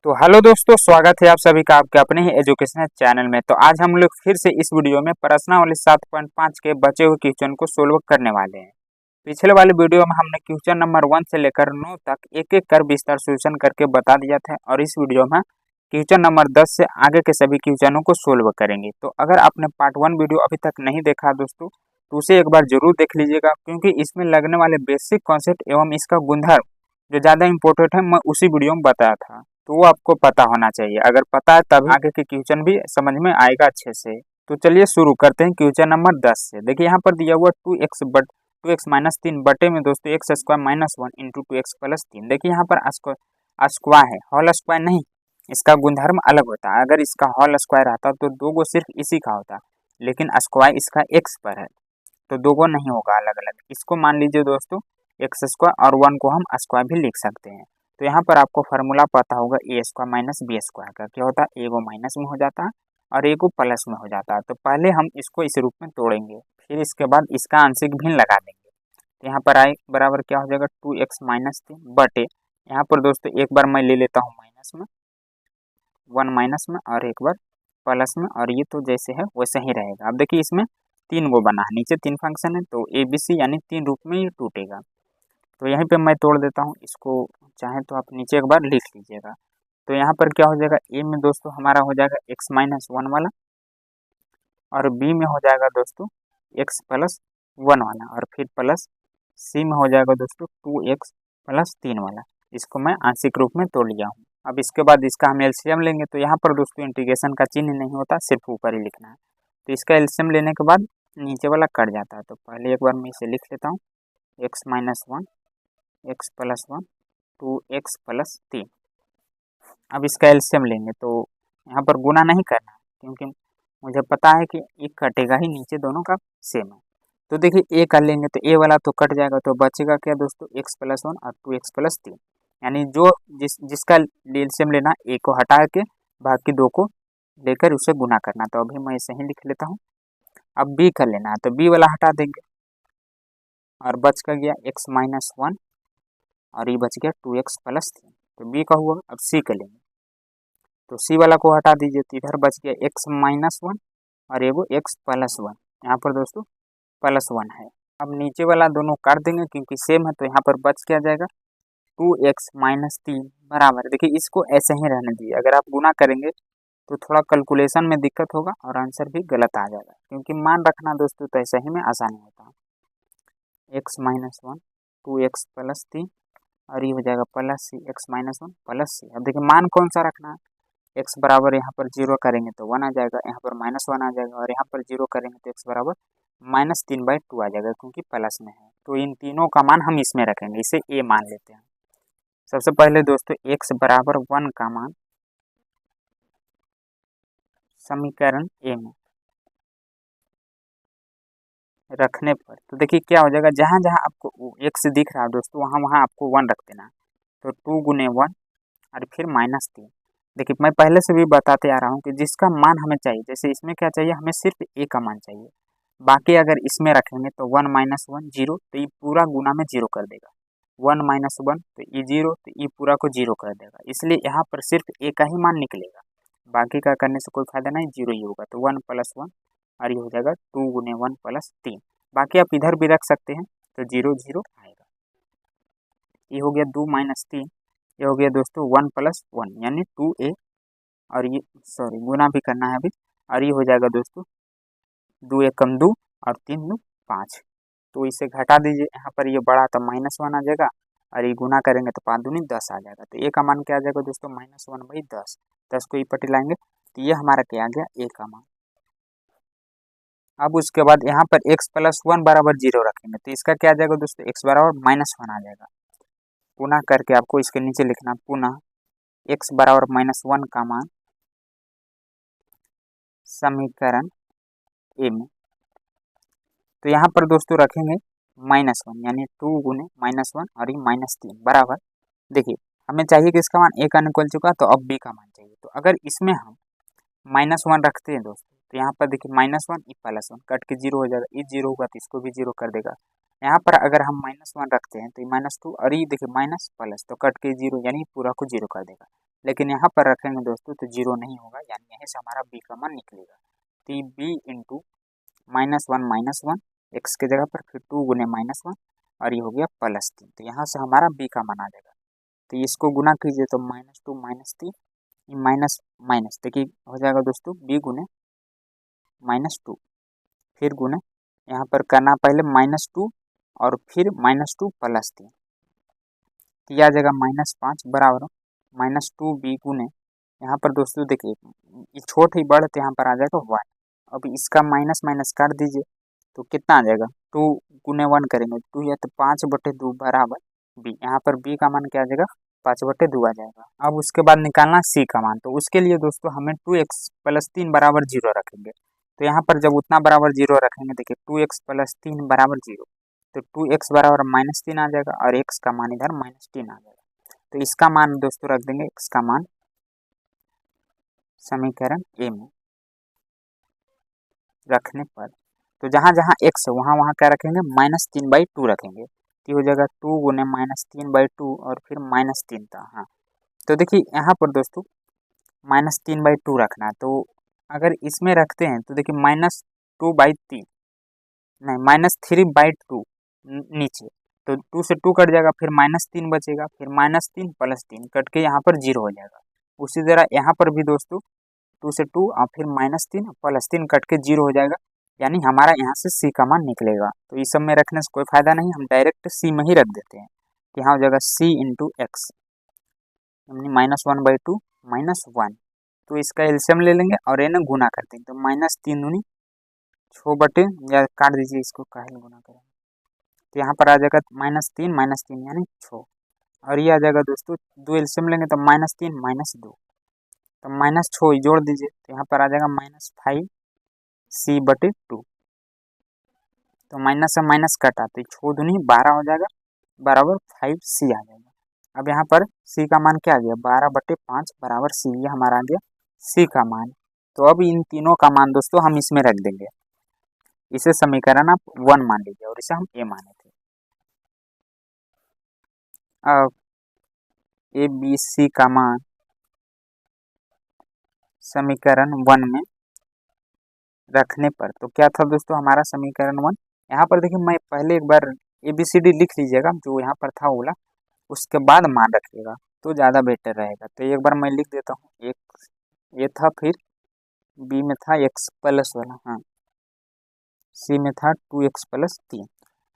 तो हेलो दोस्तों, स्वागत है आप सभी का आपके अपने ही एजुकेशनल चैनल में। तो आज हम लोग फिर से इस वीडियो में प्रश्नावली 7.5 के बचे हुए क्वेश्चन को सोल्व करने वाले हैं। पिछले वाले वीडियो में हमने क्वेश्चन नंबर 1 से लेकर 9 तक एक एक कर विस्तार सॉल्यूशन करके बता दिया था और इस वीडियो में क्वेश्चन नंबर 10 से आगे के सभी क्वेश्चनों को सोल्व करेंगे। तो अगर आपने पार्ट 1 वीडियो अभी तक नहीं देखा दोस्तों, तो उसे एक बार जरूर देख लीजिएगा, क्योंकि इसमें लगने वाले बेसिक कॉन्सेप्ट एवं इसका गुणधर्म जो ज़्यादा इंपॉर्टेंट है मैं उसी वीडियो में बताया था। तो वो आपको पता होना चाहिए। अगर पता है तभी आगे के क्वेश्चन भी समझ में आएगा अच्छे से। तो चलिए शुरू करते हैं क्वेश्चन नंबर 10 से। देखिए यहाँ पर दिया हुआ 2x माइनस 3 बटे में दोस्तों x square minus 1 into 2x plus 3। देखिए यहाँ पर स्क्वायर है, होल स्क्वायर नहीं, इसका गुणधर्म अलग होता है। अगर इसका होल स्क्वायर आता तो दो गो सिर्फ इसी का होता, लेकिन स्क्वायर इसका एक्स पर है तो दो गो नहीं होगा अलग अलग। इसको मान लीजिए दोस्तों एक्स स्क्वायर और 1 को हम स्क्वायर भी लिख सकते हैं। तो यहाँ पर आपको फार्मूला पता होगा ए स्क्वायर माइनस बी स्क्वायर का। क्या होता है, ए को माइनस में हो जाता है और ए को प्लस में हो जाता है। तो पहले हम इसको इस रूप में तोड़ेंगे, फिर इसके बाद इसका आंशिक भिन्न लगा देंगे। तो यहाँ पर आई बराबर क्या हो जाएगा 2x माइनस 3 बटे, यहाँ पर दोस्तों एक बार मैं ले लेता हूँ माइनस में, 1 माइनस में और एक बार प्लस में, और ये तो जैसे है वैसे ही रहेगा। अब देखिए इसमें 3 वो बना है, नीचे 3 फंक्शन है तो ए बी सी यानी 3 रूप में ये टूटेगा। तो यहीं पे मैं तोड़ देता हूँ इसको, चाहे तो आप नीचे एक बार लिख लीजिएगा। तो यहाँ पर क्या हो जाएगा, ए में दोस्तों हमारा हो जाएगा एक्स माइनस 1 वाला और बी में हो जाएगा दोस्तों एक्स प्लस 1 वाला और फिर प्लस सी में हो जाएगा दोस्तों 2x प्लस 3 वाला। इसको मैं आंशिक रूप में तोड़ लिया हूँ। अब इसके बाद इसका हम एलसीएम लेंगे। तो यहाँ पर दोस्तों इंटीग्रेशन का चिन्ह नहीं होता, सिर्फ ऊपर ही लिखना है। तो इसका एलसीएम लेने के बाद नीचे वाला कट जाता है। तो पहले एक बार मैं इसे लिख लेता हूँ, x minus 1 x plus 1 2x plus 3। अब इसका एलसीएम लेंगे तो यहाँ पर गुना नहीं करना है, क्योंकि मुझे पता है कि एक कटेगा ही, नीचे दोनों का सेम है। तो देखिए ए कर लेंगे तो ए वाला तो कट जाएगा, तो बचेगा क्या दोस्तों एक्स प्लस 1 और 2x प्लस 3। यानी जो जिसका एलसीएम लेना ए को हटा के बाकी दो को लेकर उसे गुना करना। तो अभी मैं इसे ही लिख लेता हूँ। अब बी कर लेना है तो बी वाला हटा देंगे और बच का गया एक्स माइनस 1 और ये बच गया 2x प्लस 3। तो बी का हुआ। अब सी कर लेंगे तो सी वाला को हटा दीजिए, तो इधर बच गया एक्स माइनस 1 और एगो एक्स प्लस 1। यहाँ पर दोस्तों प्लस 1 है। अब नीचे वाला दोनों काट देंगे क्योंकि सेम है, तो यहाँ पर बच क्या जाएगा 2x माइनस 3 बराबर। देखिए इसको ऐसे ही रहने दीजिए। अगर आप गुना करेंगे तो थोड़ा कैलकुलेशन में दिक्कत होगा और आंसर भी गलत आ जाएगा, क्योंकि मान रखना दोस्तों तो ऐसे ही में आसानी होता है। एक्स माइनस 1 2x प्लस 3 और ये हो जाएगा प्लस सी एक्स माइनस 1 प्लस सी। अब देखिए मान कौन सा रखना है, एक्स बराबर यहाँ पर 0 करेंगे तो 1 आ जाएगा, यहाँ पर माइनस 1 आ जाएगा और यहाँ पर 0 करेंगे तो एक्स बराबर माइनस 3/2 आ जाएगा, क्योंकि प्लस में है। तो इन तीनों का मान हम इसमें रखेंगे, इसे ए मान लेते हैं। सबसे पहले दोस्तों एक्स बराबर 1 का मान समीकरण ए में रखने पर तो देखिए क्या हो जाएगा, जहाँ जहाँ आपको एक्स दिख रहा है दोस्तों वहाँ वहाँ आपको 1 रख देना है। तो 2 गुने 1 और फिर माइनस 3। देखिए मैं पहले से भी बताते आ रहा हूँ कि जिसका मान हमें चाहिए, जैसे इसमें क्या चाहिए, हमें सिर्फ ए का मान चाहिए। बाकी अगर इसमें रखेंगे तो 1 माइनस 1 जीरो, तो ये पूरा गुना में जीरो कर देगा। 1 माइनस 1 तो ये जीरो, तो ये पूरा को जीरो कर देगा। इसलिए यहाँ पर सिर्फ ए का ही मान निकलेगा, बाकी का करने से कोई फायदा नहीं, जीरो ही होगा। तो 1 प्लस 1 और ये हो जाएगा 2 गुने 1 प्लस 3। बाकी आप इधर भी रख सकते हैं तो जीरो जीरो आएगा। ये हो गया 2 माइनस 3, ये हो गया दोस्तों 1 प्लस 1 यानी 2a, और ये सॉरी गुना भी करना है अभी, और ये हो जाएगा दोस्तों 2 एक कम 2 और 3 दो 5। तो इसे घटा दीजिए, यहाँ पर ये बड़ा तो माइनस 1 आ जाएगा और ये गुना करेंगे तो 5 दूनी 10 आ जाएगा। तो ए का मान क्या आ जाएगा दोस्तों -1/10। 10 को ये पट्टी लाएंगे तो ये हमारा क्या आ गया ए का मान। अब उसके बाद यहाँ पर x प्लस 1 बराबर 0 रखेंगे तो इसका क्या आ जाएगा दोस्तों, x बराबर -1 आ जाएगा। पुनः करके आपको इसके नीचे लिखना, पुनः x बराबर -1 का मान समीकरण ए में। तो यहाँ पर दोस्तों रखेंगे -1 यानी 2 गुने -1 और ये -3 बराबर। देखिए हमें चाहिए कि इसका मान ए का निकल चुका, तो अब बी का मान चाहिए। तो अगर इसमें हम -1 रखते हैं दोस्तों, तो यहाँ पर देखिए -1 ये +1 कट के 0 हो जाएगा, ये 0 होगा तो इसको भी 0 कर देगा। यहाँ पर अगर हम -1 रखते हैं तो ये -2 और ये देखिए माइनस प्लस, तो कट के 0 यानी पूरा को 0 कर देगा। लेकिन यहाँ पर रखेंगे दोस्तों तो जीरो नहीं होगा, यानी यहीं से हमारा बी का मान निकलेगा। तो बी इंटू -1 एक्स के जगह पर फिर 2 गुने -1 और ये हो गया +3। तो यहाँ से हमारा बी का मान आ जाएगा। तो इसको गुना कीजिए तो -2 -3 माइनस माइनस, देखिए हो जाएगा दोस्तों बी गुने -2 फिर गुने यहाँ पर करना पहले -2 और फिर -2 +3, तो यह आ जाएगा -5 बराबर -2 बी गुने यहाँ पर दोस्तों देखिए छोट ही बढ़ तो यहाँ पर आ जाएगा 1। अब इसका माइनस माइनस काट दीजिए तो कितना आ जाएगा 2 गुने 1 करेंगे 2 या तो 5/2 बराबर बी। यहाँ पर बी का मान क्या आ जाएगा 5/2 आ जाएगा। अब उसके बाद निकालना सी का मान, तो उसके लिए दोस्तों हमें 2x + 3 बराबर 0 रखेंगे। तो यहाँ पर जब उतना बराबर 0 रखेंगे देखिए 2x + 3 बराबर 0, तो 2x बराबर -3 आ जाएगा और x का मान इधर -3 आ जाएगा। तो इसका मान दोस्तों रख देंगे x का मान समीकरण ए में रखने पर, तो जहाँ जहाँ x है वहाँ वहाँ क्या रखेंगे -3/2 रखेंगे। तो हो जाएगा 2 गुने -3/2 और फिर -3 था। हाँ तो देखिए यहाँ पर दोस्तों -3/2 रखना है, तो अगर इसमें रखते हैं तो देखिए -2/3 नहीं -3/2 नीचे, तो 2 से 2 कट जाएगा फिर -3 बचेगा फिर -3 + 3 कट के यहाँ पर 0 हो जाएगा। उसी तरह यहाँ पर भी दोस्तों 2 से 2 और फिर -3 + 3 कट के 0 हो जाएगा, यानी हमारा यहाँ से सी का मान निकलेगा। तो इस सब में रखने से कोई फायदा नहीं, हम डायरेक्ट सी में ही रख देते हैं। तो यहाँ हो जाएगा सी इंटू एक्स यानी -1/2 -1, तो इसका एलसीएम ले लेंगे और ये ना गुना करते हैं तो -3 दूनी 6 बटे या काट दीजिए इसको काहे गुना करें, तो यहाँ पर आ जाएगा -3 यानी 6 और ये आ जाएगा दोस्तों 2 एलसीएम लेंगे तो -3 -2 तो -6 जोड़ दीजिए तो यहाँ पर आ जाएगा -5c/2, तो माइनस से माइनस कटा तो 6 दूनी 12 हो जाएगा बराबर 5c आ जाएगा। अब यहाँ पर c का मान क्या आ गया 12/5 बराबर c, ये हमारा आ गया c का मान। तो अब इन तीनों का मान दोस्तों हम इसमें रख देंगे, इसे समीकरण आप 1 मान लीजिए और इसे हम a माने थे। अब ए बी सी का मान समीकरण 1 में रखने पर तो क्या था दोस्तों हमारा समीकरण 1, यहाँ पर देखिए मैं पहले एक बार ABCD लिख लीजिएगा जो यहाँ पर था बोला, उसके बाद मान रखिएगा तो ज़्यादा बेटर रहेगा। तो एक बार मैं लिख देता हूँ, एक ये था फिर बी में था x प्लस वाला, हाँ सी में था 2x + 3।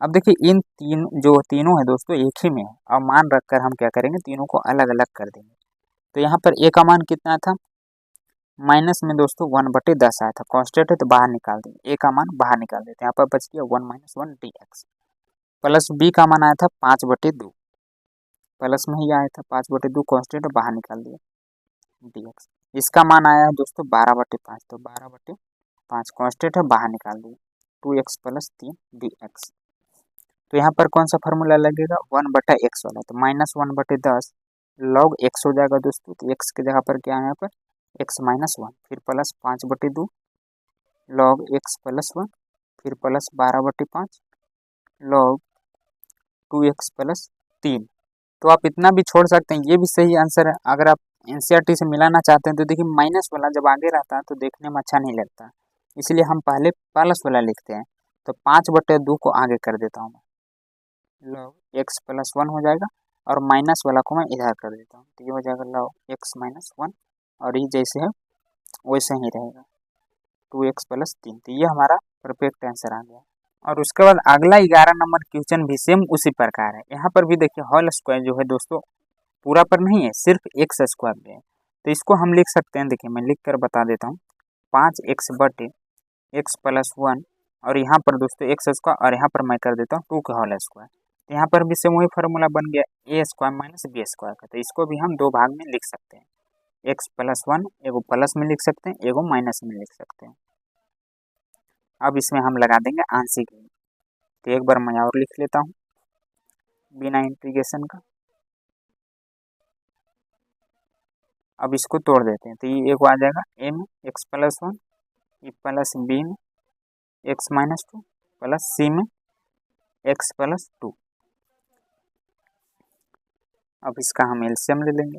अब देखिए इन तीन जो तीनों है दोस्तों एक ही में है, और मान रखकर हम क्या करेंगे तीनों को अलग अलग कर देंगे। तो यहाँ पर a का मान कितना था माइनस में दोस्तों 1/10 आया था, कांस्टेंट है तो बाहर निकाल देंगे, a का मान बाहर निकाल देते हैं, यहाँ पर बच गया 1 - 1 dx प्लस b का मान आया था 5/2 प्लस में ही आया था 5/2 कांस्टेंट बाहर निकाल दिया dx, इसका मान आया है दोस्तों 12/5 तो 12/5 कांस्टेंट है बाहर निकाल दिए 2x + 3 dx। तो यहाँ पर कौन सा फार्मूला लगेगा 1/x वाला, तो -1/10 log x हो जाएगा दोस्तों, तो x की जगह पर क्या है यहाँ पर x - 1 फिर प्लस 5/2 log x + 1 फिर प्लस 12/5 log 2x + 3। तो आप इतना भी छोड़ सकते हैं, ये भी सही आंसर है। अगर आप एनसीईआरटी से मिलाना चाहते हैं तो देखिए माइनस वाला जब आगे रहता है तो देखने में अच्छा नहीं लगता, इसलिए हम पहले प्लस वाला लिखते हैं। तो 5/2 को आगे कर देता हूँ मैं, log x + 1 हो जाएगा और माइनस वाला को मैं इधर कर देता हूँ, तो ये हो जाएगा log x - 1 और ये जैसे है वैसे ही रहेगा 2x + 3। तो ये हमारा परफेक्ट आंसर आ गया। और उसके बाद अगला 11 नंबर क्वेश्चन भी सेम उसी प्रकार है। यहाँ पर भी देखिए होल स्क्वायर जो है दोस्तों पूरा पर नहीं है, सिर्फ एक्स स्क्वायर पे है, तो इसको हम लिख सकते हैं। देखिए मैं लिख कर बता देता हूँ 5x/x + 1 और यहाँ पर दोस्तों एक्स स्क्वायर और यहाँ पर मैं कर देता हूँ 2 का होल स्क्वायर, तो यहाँ पर भी सेम वही फार्मूला बन गया a² - b² का, तो इसको भी हम दो भाग में लिख सकते हैं, x + 1 एगो प्लस में लिख सकते हैं एगो माइनस में लिख सकते हैं। अब इसमें हम लगा देंगे आंशिक, तो एक बार मैं और लिख लेता हूँ बिना इंटीग्रेशन का। अब इसको तोड़ देते हैं तो ये एक आ जाएगा a में x + 1 प्लस b में x - 2 प्लस c में x + 2। अब इसका हम एलसीएम ले लेंगे,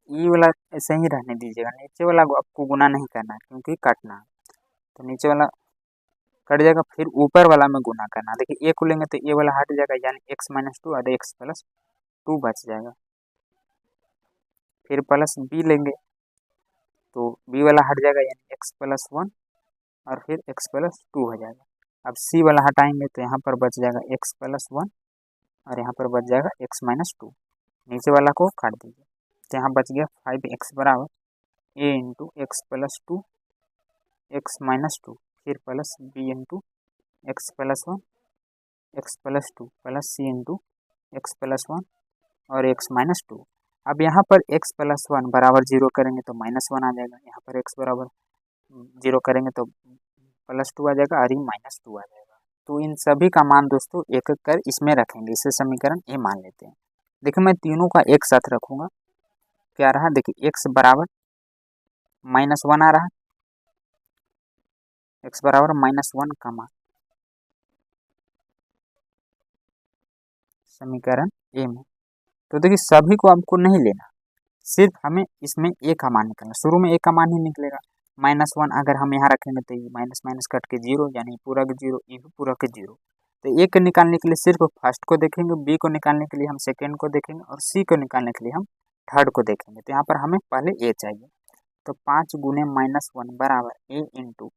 ये वाला ऐसे ही रहने दीजिएगा, नीचे वाला आपको गुना नहीं करना है क्योंकि काटना है। तो नीचे वाला कट जाएगा, फिर ऊपर वाला में गुना करना। देखिए ए को लेंगे तो ए वाला हट जाएगा, यानी x माइनस टू और x प्लस टू बच जाएगा। फिर प्लस बी लेंगे तो बी वाला हट जाएगा, यानी x प्लस वन और फिर x प्लस टू हो जाएगा। अब सी वाला हटाएंगे तो यहाँ पर बच जाएगा x प्लस वन और यहाँ पर बच जाएगा x माइनस टू। नीचे वाला को काट दीजिए तो यहाँ बच गया 5x बराबर a into x plus two x minus two, फिर plus b into x plus one x plus two plus c into x plus one और एक्स माइनस टू। अब यहाँ पर x प्लस वन बराबर जीरो करेंगे तो minus one आ जाएगा, यहाँ पर x बराबर जीरो करेंगे तो प्लस टू आ जाएगा और ये माइनस टू आ जाएगा। तो इन सभी का मान दोस्तों एक एक कर इसमें रखेंगे, इसे समीकरण ए मान लेते हैं। देखिए मैं तीनों का एक साथ रखूँगा, क्या रहा देखिए x बराबर माइनस वन आ रहा, x बराबर माइनस वन का मान समीकरण ए में। तो देखिए सभी को आपको नहीं लेना, सिर्फ हमें इसमें ए का मान निकालना। शुरू में ए का मान ही निकलेगा, माइनस वन अगर हम यहाँ रखेंगे तो ये माइनस माइनस कट के जीरो, यानी पूरा के जीरो, ये भी पूरा के जीरो। तो ए को निकालने के लिए सिर्फ फर्स्ट को देखेंगे, बी को निकालने के लिए हम सेकेंड को देखेंगे और सी को निकालने के लिए हम थर्ड को देखेंगे। तो यहाँ पर हमें पहले ए चाहिए, तो 5 गुने माइनस वन बराबर a into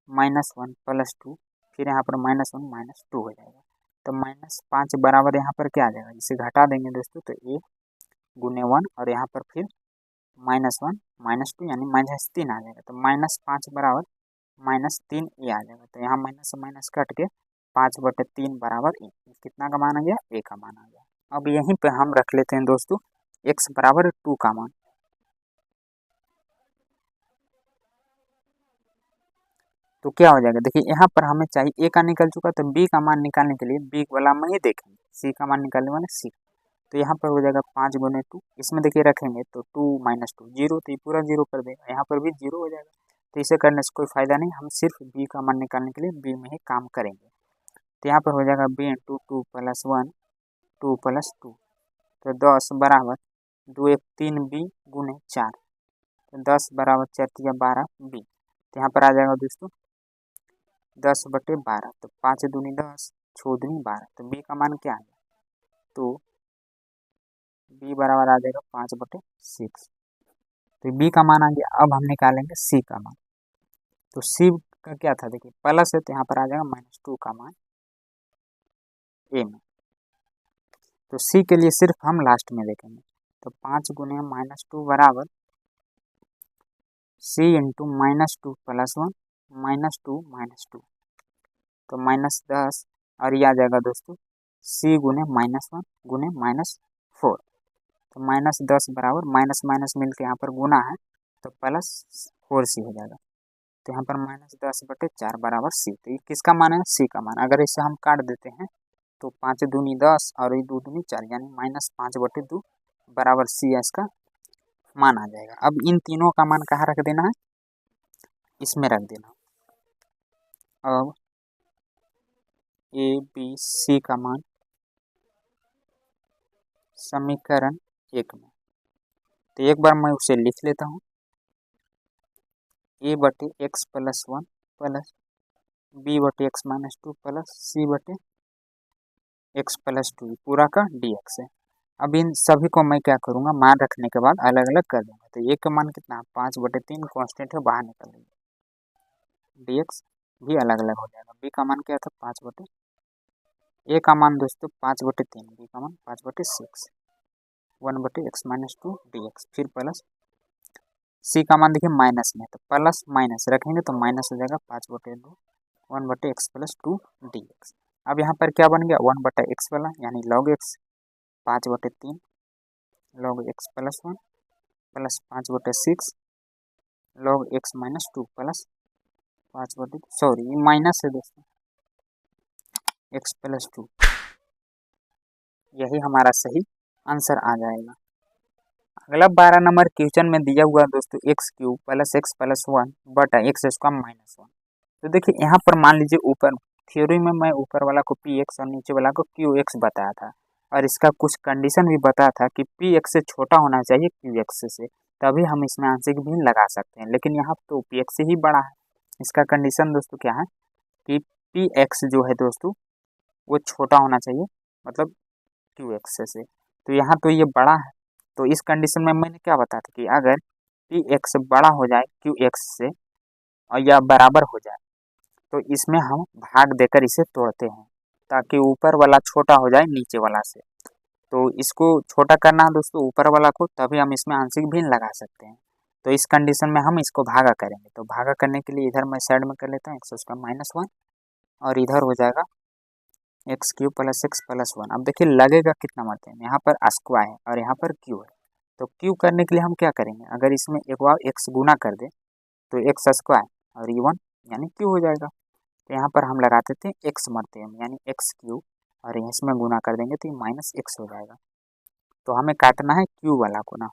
minus one plus two, फिर यहाँ पर माइनस वन माइनस टू हो जाएगा। तो माइनस 5 बराबर यहाँ पर क्या आ जाएगा, इसे घटा देंगे दोस्तों तो ए गुने वन और यहाँ पर फिर माइनस वन माइनस टू यानी माइनस तीन आ जाएगा। तो माइनस 5 बराबर माइनस तीन ए आ जाएगा। तो यहाँ माइनस से माइनस कट के 5/3 बराबर ए, कितना का मान आ गया, ए का मान आ गया। अब यहीं पे हम रख लेते हैं दोस्तों x बराबर 2 का मान। तो क्या हो जाएगा, देखिए यहाँ पर हमें चाहिए a का निकल चुका, तो b का मान निकालने के लिए b वाला में ही देखेंगे, c का मान निकालने वाले c। तो यहाँ पर हो जाएगा 5 गुने 2, इसमें देखिए रखेंगे तो 2 माइनस टू जीरो, तो ये पूरा जीरो कर देगा, यहाँ पर भी जीरो हो जाएगा। तो इसे करने से कोई फायदा नहीं, हम सिर्फ b का मान निकालने के लिए b में ही काम करेंगे। तो यहाँ पर हो जाएगा b into two plus one 2 plus 2, तो 10 बराबर 2 एक 3 b गुने 4, तो 10 बराबर 4 12 b। तो यहाँ पर आ जाएगा दोस्तों 10/12, तो 5 दूनी 10 6 दूनी 12, तो b का मान क्या आ गया, तो b बराबर आ जाएगा 5/6। तो b का मान आ गया। अब हम निकालेंगे c का मान, तो c का क्या था देखिए प्लस है, तो यहाँ पर आ जाएगा -2 का मान a में। तो c के लिए सिर्फ हम लास्ट में देखेंगे, तो 5 गुने -2 बराबर c इंटू -2 प्लस वन -2 -2, तो -10 और ये आ जाएगा दोस्तों c गुने -1 गुने -4, तो -10 बराबर माइनस माइनस मिल के यहाँ पर गुना है तो प्लस 4c हो जाएगा। तो यहाँ पर -10/4 बराबर c, तो ये किसका मान है, c का मान। अगर इसे हम काट देते हैं तो 5 दूनी 10 और ये 2 दूनी 4, यानी -5/2 बराबर c इसका मान आ जाएगा। अब इन तीनों का मान कहाँ रख देना है, इसमें रख देना। अब a b c का मान समीकरण 1 में, तो एक बार मैं उसे लिख लेता हूँ, a/x plus 1 plus b/x minus 2 plus c/x plus 2 पूरा का dx है। अब इन सभी को मैं क्या करूँगा, मान रखने के बाद अलग अलग कर दूंगा। तो a का मान कितना 5/3 कांस्टेंट है, बाहर निकल देंगे, dx भी अलग अलग हो जाएगा। b का मान क्या था 5/, a का मान दोस्तों 5/3, b का मान 5/6, 1/x माइनस 2 dx, फिर प्लस c का मान देखिए माइनस में, तो प्लस माइनस रखेंगे तो माइनस हो जाएगा 5/2 1/x प्लस 2 dx। अब यहाँ पर क्या बन गया 1/x वाला, यानी log x 5/3 log x plus 1 plus 5/6 log x minus 2 plus 5/, sorry ये माइनस है दोस्तों, x प्लस 2, यही हमारा सही आंसर आ जाएगा। अगला 12 नंबर क्वेश्चन में दिया हुआ दोस्तों x³ प्लस x प्लस 1 बटा x² माइनस 1। तो देखिए यहाँ पर मान लीजिए ऊपर थ्योरी में मैं ऊपर वाला को px और नीचे वाला को qx बताया था, और इसका कुछ कंडीशन भी बताया था कि पी एक्स से छोटा होना चाहिए क्यू एक्स से, तभी हम इसमें आंशिक भिन्न लगा सकते हैं। लेकिन यहाँ तो पी एक्स ही बड़ा है। इसका कंडीशन दोस्तों क्या है कि पी एक्स जो है दोस्तों वो छोटा होना चाहिए, मतलब क्यू एक्स से। तो यहाँ तो ये बड़ा है, तो इस कंडीशन में मैंने क्या बताया था कि अगर पी एक्स बड़ा हो जाए क्यू एक्स से और या बराबर हो जाए तो इसमें हम भाग देकर इसे तोड़ते हैं ताकि ऊपर वाला छोटा हो जाए नीचे वाला से। तो इसको छोटा करना है दोस्तों ऊपर वाला को, तभी हम इसमें आंशिक भिन्न लगा सकते हैं। तो इस कंडीशन में हम इसको भागा करेंगे। तो भागा करने के लिए इधर मैं साइड में कर लेता हूँ एक्स स्क्वायर माइनस वन, और इधर हो जाएगा x Q plus x plus one. अब देखिए लगेगा कितना मात्रा में, यहाँ पर स्क्वायर है और यहाँ पर क्यू है। तो क्यू करने के लिए हम क्या करेंगे, अगर इसमें एक बार एक्स गुना कर दे तो एक्स स्क्वायर और ये वन यानी क्यू हो जाएगा। तो यहाँ पर हम लगा देते हैं एक्स मरते हैं यानी एक्स क्यू, और इसमें गुना कर देंगे तो ये माइनस एक्स हो जाएगा। तो हमें काटना है क्यू वाला को ना,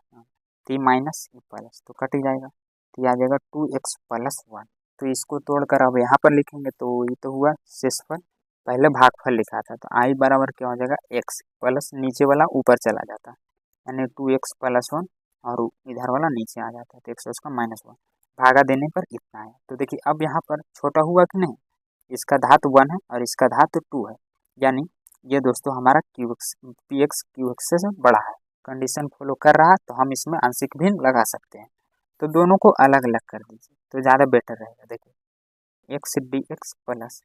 तो ये माइनस प्लस तो कट जाएगा, तो ये आ जाएगा 2x प्लस वन। तो इसको तोड़कर अब यहाँ पर लिखेंगे तो ये तो हुआ शेषफल, पहले भागफल लिखा था। तो आई बराबर क्या हो जाएगा एक्स प्लस नीचे वाला ऊपर चला जाता है यानी 2x प्लस वन, और इधर वाला नीचे आ जाता है तो एक्स उसका माइनस वन। भागा देने पर इतना है। तो देखिए अब यहाँ पर छोटा हुआ कि नहीं, इसका धातु वन है और इसका धातु टू है, यानी ये दोस्तों हमारा Q x P x Q x से बड़ा है। कंडीशन फॉलो कर रहा है तो हम इसमें आंशिक भिन्न लगा सकते हैं। तो दोनों को अलग अलग कर दीजिए तो ज़्यादा बेटर रहेगा। देखिए x D X plus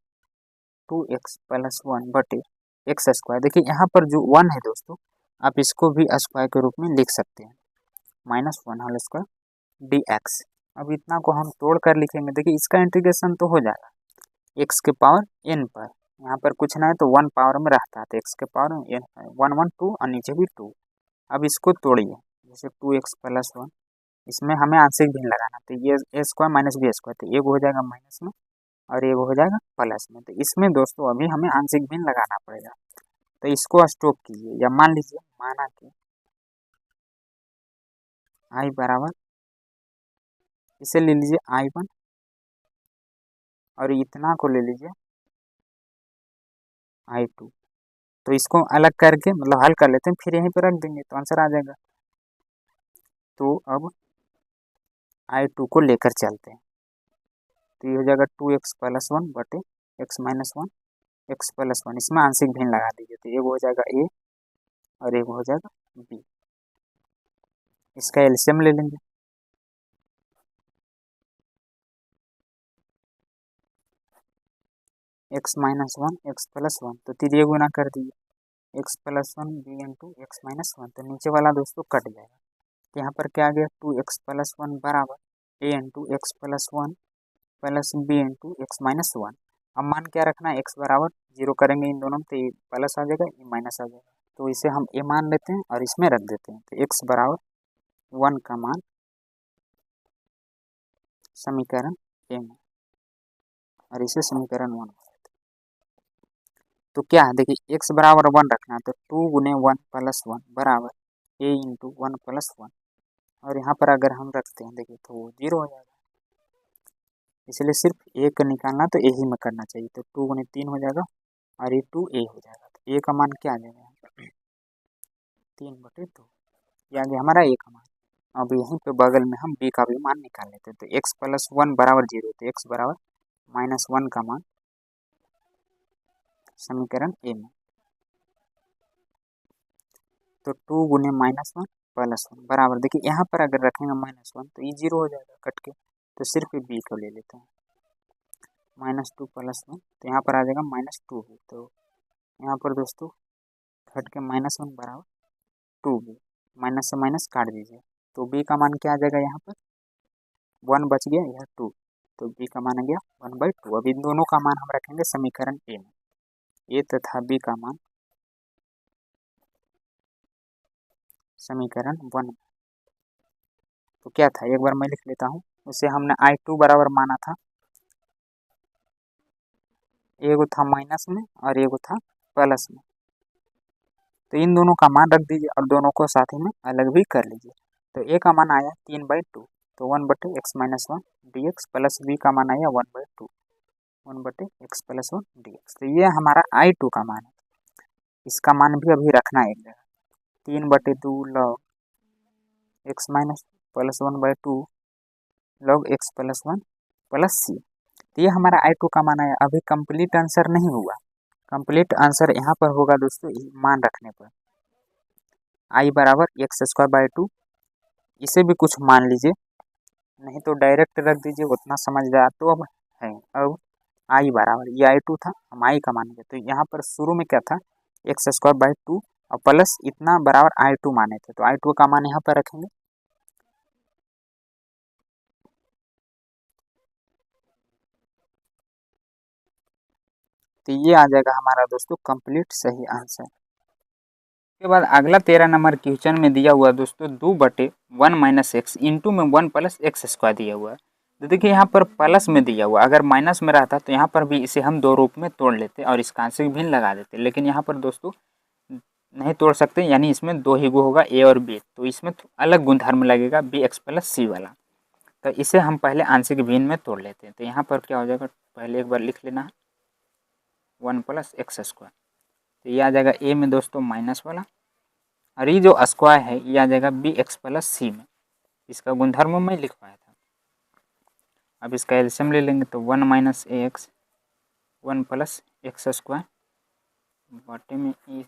2x plus one बटे एक्स स्क्वायर। देखिए यहाँ पर जो वन है दोस्तों आप इसको भी स्क्वायर के रूप में लिख सकते हैं, minus one whole square D X. अब इतना को हम तोड़ कर लिखेंगे। देखिए इसका इंटीग्रेशन तो हो जाएगा एक्स के पावर एन पर, यहाँ पर कुछ ना है तो वन पावर में रहता है तो एक्स के पावर में एन है, वन वन टू और नीचे भी टू। अब इसको तोड़िए जैसे 2x प्लस वन, इसमें हमें आंशिक भिन्न लगाना, तो ये ए स्क्वायर माइनस बी स्क्वायर, तो एक हो जाएगा माइनस में और एक हो जाएगा प्लस में। तो इसमें दोस्तों अभी हमें आंशिक भिन्न लगाना पड़ेगा। तो इसको स्टॉप कीजिए या मान लीजिए माना कि आई बराबर, इसे ले लीजिए आई वन और इतना को ले लीजिए आई टू। तो इसको अलग करके मतलब हल कर लेते हैं, फिर यहीं पर रख देंगे तो आंसर आ जाएगा। तो अब आई टू को लेकर चलते हैं तो ये हो जाएगा 2x प्लस वन बटे x minus one x plus one. इसमें आंशिक भिन्न लगा दीजिए तो एक हो जाएगा ए और एक हो जाएगा बी। इसका एलसीएम ले लेंगे, X minus one x plus one, तो तिरिये गुना कर दीजिए X plus one B into x minus one, तो नीचे वाला दोस्तों कट जाएगा। तो यहाँ पर क्या आ गया 2x प्लस वन बराबर a into x plus one plus b into x minus one. अब मान क्या रखना है, एक्स बराबर जीरो करेंगे इन दोनों में तो ये प्लस आ जाएगा ये माइनस आ जाएगा, तो इसे हम ए मान लेते हैं और इसमें रख देते हैं। तो एक्स बराबर वन का मान समीकरण ए में और इसे समीकरण वन। तो क्या है देखिए एक्स बराबर वन रखना है तो टू गुने वन प्लस वन बराबर a into one plus one, और यहाँ पर अगर हम रखते हैं देखिए तो वो जीरो हो जाएगा, इसलिए सिर्फ एक निकालना तो ए ही में करना चाहिए। तो टू गुने तीन हो जाएगा और ये टू ए हो जाएगा, तो ए का मान क्या आ जाएगा 3/2, ये आ गया हमारा ए का मान। अब यहीं पे बगल में हम बी का भी मान निकाल लेते हैं। तो एक्स प्लस वन बराबर जीरो, तो एक्स बराबर माइनस वन का मान समीकरण ए में। तो टू गुने माइनस वन प्लस वन बराबर, देखिए यहाँ पर अगर रखेंगे माइनस वन तो ये जीरो हो जाएगा कट के, तो सिर्फ बी को ले लेते हैं माइनस टू प्लस वन, तो यहाँ पर आ जाएगा माइनस टू बी। तो यहाँ पर दोस्तों घट के माइनस वन बराबर टू बी, माइनस से माइनस काट दीजिए तो बी का मान क्या आ जाएगा, यहाँ पर वन बच गया यह टू, तो बी का मान आ गया 1/2। अब इन दोनों का मान हम रखेंगे समीकरण ए में, ए तथा बी का मान समीकरण वन में। तो क्या था एक बार मैं लिख लेता हूँ, उसे हमने आई टू बराबर माना था, एगो था माइनस में और एगो था प्लस में, तो इन दोनों का मान रख दीजिए और दोनों को साथ ही में अलग भी कर लीजिए। तो ए का मान आया 3/2, तो 1/(x - 1) dx प्लस बी का मान आया 1/2 1/(x + 1) dx। तो ये हमारा आई टू का मान है। इसका मान भी अभी रखना है एक जगह। 3/2 log x minus plus 1/2 log x plus 1 plus C. तो ये हमारा I2 का मान आया। अभी कंप्लीट आंसर नहीं हुआ, कंप्लीट आंसर यहाँ पर होगा दोस्तों मान रखने पर। I बराबर x²/2, इसे भी कुछ मान लीजिए, नहीं तो डायरेक्ट रख दीजिए, उतना समझदार तो अब है। अब I बराबर, ये I2 था, हम I का मान गए, तो यहाँ पर शुरू में क्या था x²/2 और प्लस इतना बराबर I2 माने थे, तो I2 का मान यहाँ पर रखेंगे। तो ये आ जाएगा हमारा दोस्तों कंप्लीट सही आंसर। उसके बाद अगला 13 नंबर क्वेश्चन में दिया हुआ दोस्तों 2/1 माइनस एक्स इंटू में 1 प्लस x² दिया हुआ है। तो देखिए यहाँ पर प्लस में दिया हुआ, अगर माइनस में रहता तो यहाँ पर भी इसे हम दो रूप में तोड़ लेते और इसका आंसर भिन्न लगा देते, लेकिन यहाँ पर दोस्तों नहीं तोड़ सकते, यानी इसमें दो ही गो होगा ए और बी, तो इसमें तो अलग गुणधर्म लगेगा bx प्लस सी वाला। तो इसे हम पहले आंशिक भिन्न में तोड़ लेते हैं। तो यहाँ पर क्या हो जाएगा, पहले एक बार लिख लेना है 1 प्लस x²। तो ये आ जाएगा ए में दोस्तों माइनस वाला, और ये जो स्क्वायर है ये आ जाएगा bx प्लस सी में। इसका गुणधर्म मैं लिखवाया था। अब इसका एलसीएम ले लेंगे तो 1 माइनस ax 1 प्लस x² बटे में ए,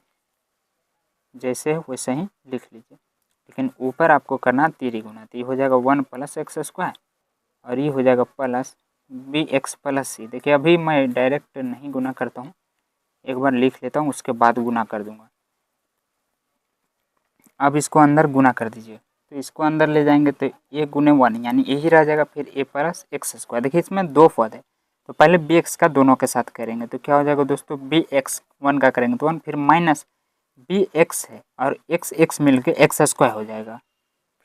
जैसे है वैसे ही लिख लीजिए, लेकिन ऊपर आपको करना 3 गुना। तो ये हो जाएगा 1 प्लस x² और ये हो जाएगा प्लस bx प्लस सी। देखिए अभी मैं डायरेक्ट नहीं गुना करता हूँ, एक बार लिख लेता हूँ, उसके बाद गुना कर दूंगा। अब इसको अंदर गुना कर दीजिए, तो इसको अंदर ले जाएंगे तो a गुने 1 यानी यही रह जाएगा, फिर a प्लस x²। देखिए इसमें दो पद है, तो पहले bx का दोनों के साथ करेंगे, तो क्या हो जाएगा दोस्तों bx 1 का करेंगे तो 1, फिर माइनस bx है और x मिलके x² हो जाएगा।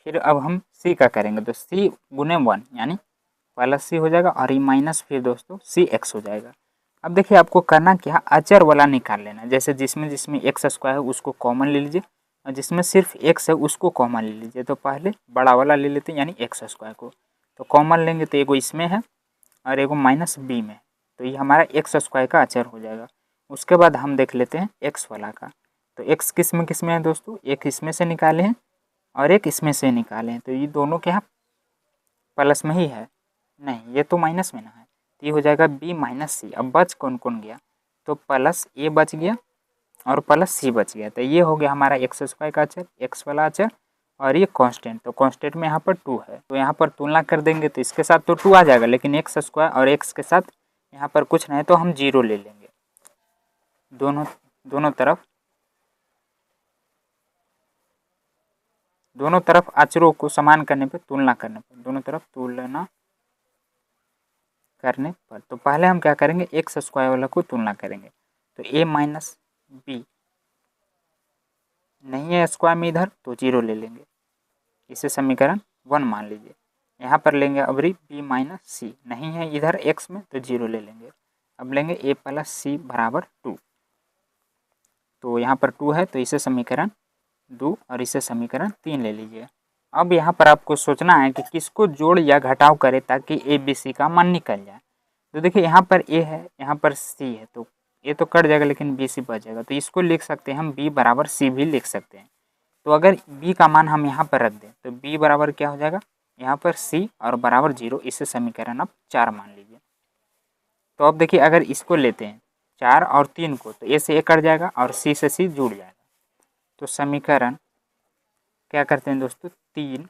फिर अब हम c का करेंगे तो c गुने 1 यानी प्लस c हो जाएगा, और ये माइनस फिर दोस्तों cx हो जाएगा। अब देखिए आपको करना क्या, अचर वाला निकाल लेना, जैसे जिसमें जिसमें x² है उसको कॉमन ले लीजिए, और जिसमें सिर्फ x है उसको कॉमन ले लीजिए। तो पहले बड़ा वाला ले लेते हैं यानी x² को, तो कॉमन लेंगे तो एगो इसमें है और एगो माइनस b में, तो ये हमारा x² का अचर हो जाएगा। उसके बाद हम देख लेते हैं x वाला का, तो x किस में है दोस्तों, एक इसमें से निकाले हैं और एक इसमें से निकाले हैं, तो ये दोनों के यहाँ प्लस में ही है, नहीं ये तो माइनस में ना है, तो ये हो जाएगा b माइनस सी। अब बच कौन कौन गया, तो प्लस a बच गया और प्लस सी बच गया, तो ये हो गया हमारा x² का अचर, x वाला अचर, और ये कांस्टेंट, तो कांस्टेंट में यहाँ पर 2 है, तो यहाँ पर तुलना कर देंगे तो इसके साथ तो 2 आ जाएगा, लेकिन x² और x के साथ यहाँ पर कुछ नहीं तो हम 0 ले लेंगे। दोनों तरफ अचरों को समान करने पर, तुलना करने पर, दोनों तरफ तुलना करने पर, तो पहले हम क्या करेंगे x² वाला को तुलना करेंगे, तो a माइनस बी नहीं है स्क्वायर में इधर तो 0 ले लेंगे, इसे समीकरण 1 मान लीजिए। यहाँ पर लेंगे अबरी b माइनस सी, नहीं है इधर x में तो 0 ले लेंगे। अब लेंगे a प्लस सी बराबर 2, तो यहाँ पर 2 है तो इसे समीकरण 2 और इसे समीकरण 3 ले लीजिए। अब यहाँ पर आपको सोचना है कि किसको जोड़ या घटाव करें ताकि a b c का मान निकल जाए। तो देखिए यहाँ पर a है, यहाँ पर c है, तो a तो कट जाएगा लेकिन b c बच जाएगा, तो इसको लिख सकते हैं हम b बराबर c भी लिख सकते हैं। तो अगर b का मान हम यहाँ पर रख दें तो b बराबर क्या हो जाएगा, यहाँ पर c और बराबर 0, इसे समीकरण अब 4 मान लीजिए। तो अब देखिए अगर इसको लेते हैं 4 और 3 को, तो a से a कट जाएगा और c से c जुड़ जाएगा, तो समीकरण क्या करते हैं दोस्तों 3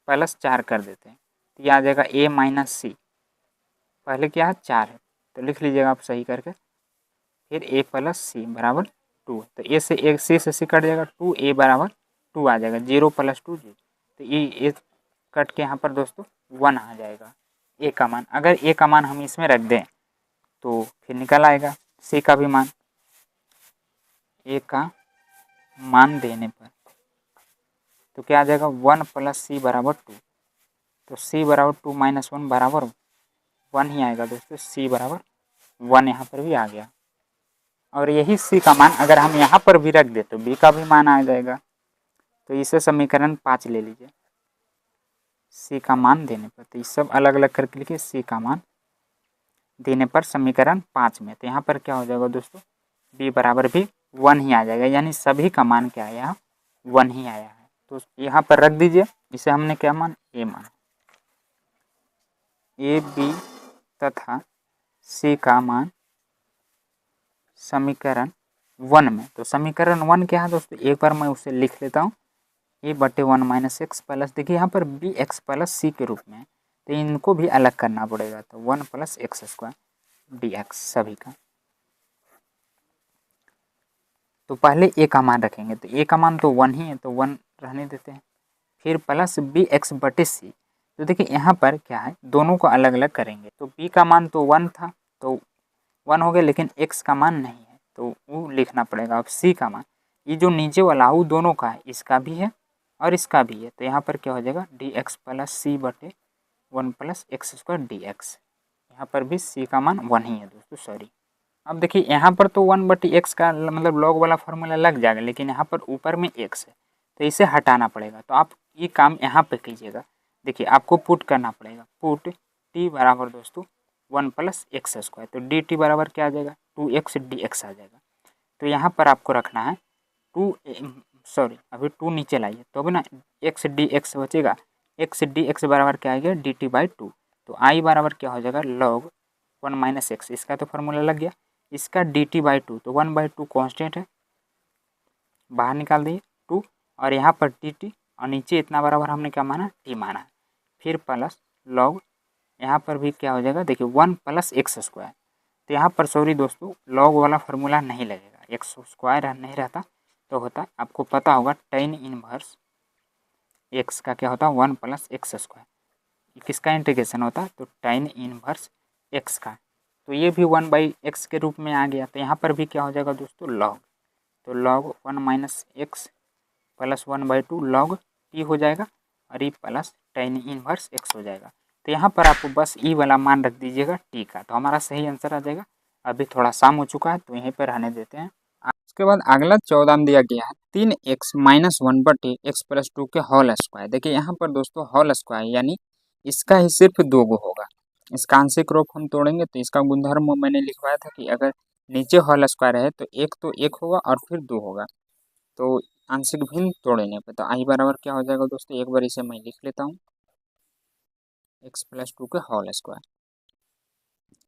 प्लस 4 कर देते हैं, तो ये आ जाएगा a माइनस सी, पहले क्या है 4 है तो लिख लीजिएगा आप सही करके, फिर a प्लस सी बराबर 2, तो a से a c से c कट जाएगा, 2a बराबर 2 आ जाएगा, 0 प्लस 2 0, तो ये कट के यहाँ पर दोस्तों 1 आ जाएगा a का मान। अगर a का मान हम इसमें रख दें तो फिर निकल आएगा c का भी मान, a का मान देने पर तो क्या आ जाएगा 1 प्लस सी बराबर 2, तो c बराबर 2 माइनस 1 बराबर 1 ही आएगा दोस्तों, c बराबर 1 यहाँ पर भी आ गया। और यही c का मान अगर हम यहाँ पर भी रख दे तो b का भी मान आ जाएगा, तो इसे समीकरण 5 ले लीजिए c का मान देने पर, तो ये सब अलग अलग करके लिखिए c का मान देने पर समीकरण 5 में, तो यहाँ पर क्या हो जाएगा दोस्तों b बराबर भी वन ही आ जाएगा, यानी सभी का मान क्या है यहाँ वन ही आया है। तो यहाँ पर रख दीजिए, इसे हमने क्या मान ए मान, ए बी तथा सी का मान समीकरण 1 में। तो समीकरण 1 क्या है दोस्तों, एक बार मैं उसे लिख लेता हूँ, ए बटे 1 माइनस एक्स प्लस, देखिए यहाँ पर बी एक्स प्लस सी के रूप में, तो इनको भी अलग करना पड़ेगा, तो 1 plus x square D x सभी का। तो पहले ए का मान रखेंगे, तो ए का मान तो 1 ही है, तो 1 रहने देते हैं, फिर प्लस बी एक्स बटे सी। तो देखिए यहाँ पर क्या है, दोनों को अलग अलग करेंगे, तो बी का मान तो 1 था, तो 1 हो गया, लेकिन एक्स का मान नहीं है, तो वो लिखना पड़ेगा। अब सी का मान, ये जो नीचे वाला वो दोनों का है, इसका भी है और इसका भी है, तो यहाँ पर क्या हो जाएगा डी एक्स प्लस सी बटे 1 plus x square D x. यहाँ पर भी सी का मान 1 ही है दोस्तों, सॉरी। अब देखिए यहाँ पर तो 1 बटे एक्स का मतलब लॉग वाला फार्मूला लग जाएगा, लेकिन यहाँ पर ऊपर में एक्स है, तो इसे हटाना पड़ेगा। तो आप ये काम यहाँ पे कीजिएगा, देखिए आपको पुट करना पड़ेगा, पुट टी बराबर दोस्तों 1 प्लस एक्स स्क्वायर, तो डी टी बराबर क्या आ जाएगा 2x डी एक्स आ जाएगा। तो यहाँ पर आपको रखना है सॉरी अभी 2 नीचे लाइए, तो अभी ना एक्स डी एक्स बचेगा, एक्स डी एक्स बराबर क्या आएगा डी टी बाई 2। तो आई बराबर क्या हो जाएगा लॉग 1 माइनस एक्स, इसका तो फार्मूला लग गया, इसका डी टी बाई 2, तो 1/2 कॉन्स्टेंट है, बाहर निकाल दिए 2, और यहाँ पर डी टी, और नीचे इतना बराबर हमने क्या माना टी माना, फिर प्लस लॉग, यहाँ पर भी क्या हो जाएगा देखिए 1 प्लस एक्स स्क्वायर। तो यहाँ पर सॉरी दोस्तों लॉग वाला फार्मूला नहीं लगेगा, एक्स स्क्वायर नहीं रहता तो होता, आपको पता होगा टेन इनवर्स एक्स का क्या होता है 1 प्लस एक्स स्क्वायर, किसका इंटीग्रेशन होता है तो टेन इनवर्स एक्स का, तो ये भी 1/x के रूप में आ गया। तो यहाँ पर भी क्या हो जाएगा दोस्तों लॉग, तो log 1 minus x plus 1/2 log T हो जाएगा, और E plus tan inverse x हो जाएगा। तो यहाँ पर आपको बस ई वाला मान रख दीजिएगा टी का, तो हमारा सही आंसर आ जाएगा। अभी थोड़ा शाम हो चुका है, तो यहीं पर रहने देते हैं। उसके बाद अगला 14 में दिया गया है 3x माइनस 1 बटे एक्स प्लस 2 के होल स्क्वायर। देखिए यहाँ पर दोस्तों होल स्क्वायर यानी इसका ही सिर्फ 2 गो होगा, इसका आंशिक रूप हम तोड़ेंगे, तो इसका गुणधर्म मैंने लिखवाया था कि अगर नीचे होल स्क्वायर है तो एक होगा और फिर 2 होगा, तो आंशिक भिन्न तोड़ने पे तो आई बराबर क्या हो जाएगा दोस्तों, एक बार इसे मैं लिख लेता हूँ, एक्स प्लस 2 के होल स्क्वायर,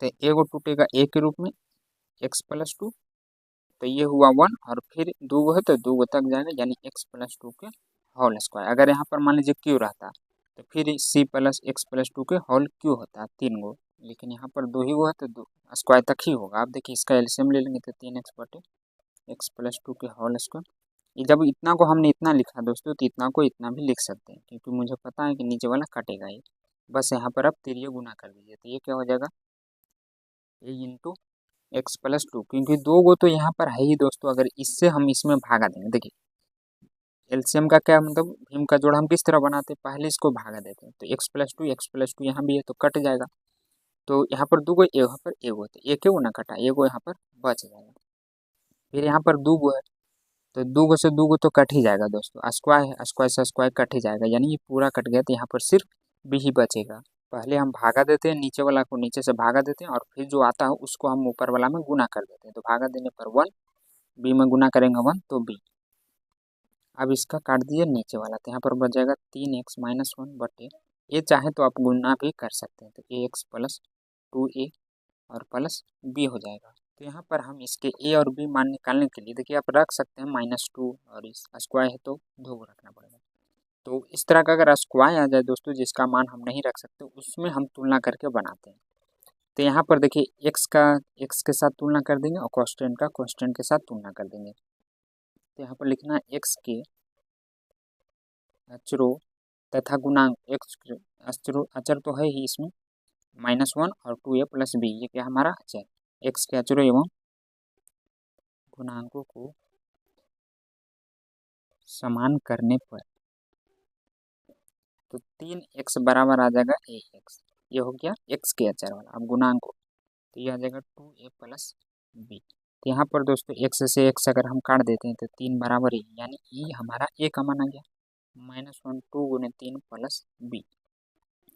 तो एगो टूटेगा ए के रूप में एक्स प्लस 2, तो ये हुआ 1, और फिर 2 है तो 2 तक जाएगा, यानी एक्स प्लस 2 के होल स्क्वायर। अगर यहाँ पर मान लीजिए क्यू रहता तो फिर सी प्लस एक्स प्लस 2 के होल क्यू होता 3 गो, लेकिन यहाँ पर 2 ही गो है तो 2 स्क्वायर तक ही होगा। आप देखिए इसका एलसीएम ले लेंगे तो 3x बटे एक्स प्लस 2 के होल स्क्वायर। ये जब इतना को हमने इतना लिखा दोस्तों, तो इतना को इतना भी लिख सकते हैं, क्योंकि मुझे पता है कि नीचे वाला कटेगा ही, बस यहाँ पर आप तिरिये गुना कर दीजिए, तो ये क्या हो जाएगा ए इंटू एक्स प्लस 2, क्योंकि 2 गो तो यहाँ पर है ही दोस्तों, अगर इससे हम इसमें भागा देंगे, देखिए एलसीएम का क्या मतलब भीम का जोड़ हम किस तरह बनाते हैं, पहले इसको भागा देते हैं, तो एक्स प्लस टू यहाँ भी है तो कट जाएगा, तो यहाँ पर 2 गो यहाँ पर एगो, तो एक ना कटा, एगो यहाँ पर बच जाएगा, फिर यहाँ पर 2 गो है तो 2 गो से 2 गो तो कट ही जाएगा दोस्तों, स्क्वायर है स्क्वायर से स्क्वायर कट ही जाएगा, यानी ये पूरा कट गया, तो यहाँ पर सिर्फ बी ही बचेगा। पहले हम भागा देते हैं, नीचे वाला को नीचे से भागा देते हैं, और फिर जो आता है उसको हम ऊपर वाला में गुना कर देते हैं, तो भागा देने पर 1, बी में गुना करेंगे 1 तो बी। अब इसका काट दिए नीचे वाला, तो यहाँ पर बच जाएगा 3x माइनस 1 बटे, ये चाहे तो आप गुना भी कर सकते हैं, तो ए एक्स प्लस 2a और प्लस बी हो जाएगा। तो यहाँ पर हम इसके ए और बी मान निकालने के लिए देखिए आप रख सकते हैं -2, और इस स्क्वायर है तो 2 को रखना पड़ेगा। तो इस तरह का अगर स्क्वायर आ जाए दोस्तों जिसका मान हम नहीं रख सकते, उसमें हम तुलना करके बनाते हैं। तो यहाँ पर देखिए एक्स के साथ तुलना कर देंगे, और कॉन्स्टेंट का कॉन्स्टेंट के साथ तुलना कर देंगे। तो यहाँ पर लिखना है एक्स के अचरों तथा गुणांक, एक्स अचर तो है ही इसमें -1 और 2a प्लस बी, ये क्या हमारा अचर, एक्स के अचरों एवं गुणांकों को समान करने पर, तो 3x बराबर आ जाएगा ax, ये हो गया x के अचर वाला। अब गुणांकों, तो ये आ जाएगा 2a प्लस बी। तो यहाँ पर दोस्तों x से x अगर हम काट देते हैं तो 3 बराबर ही, यानी ई हमारा a का मान आ गया, -1 2 गुने 3 प्लस बी,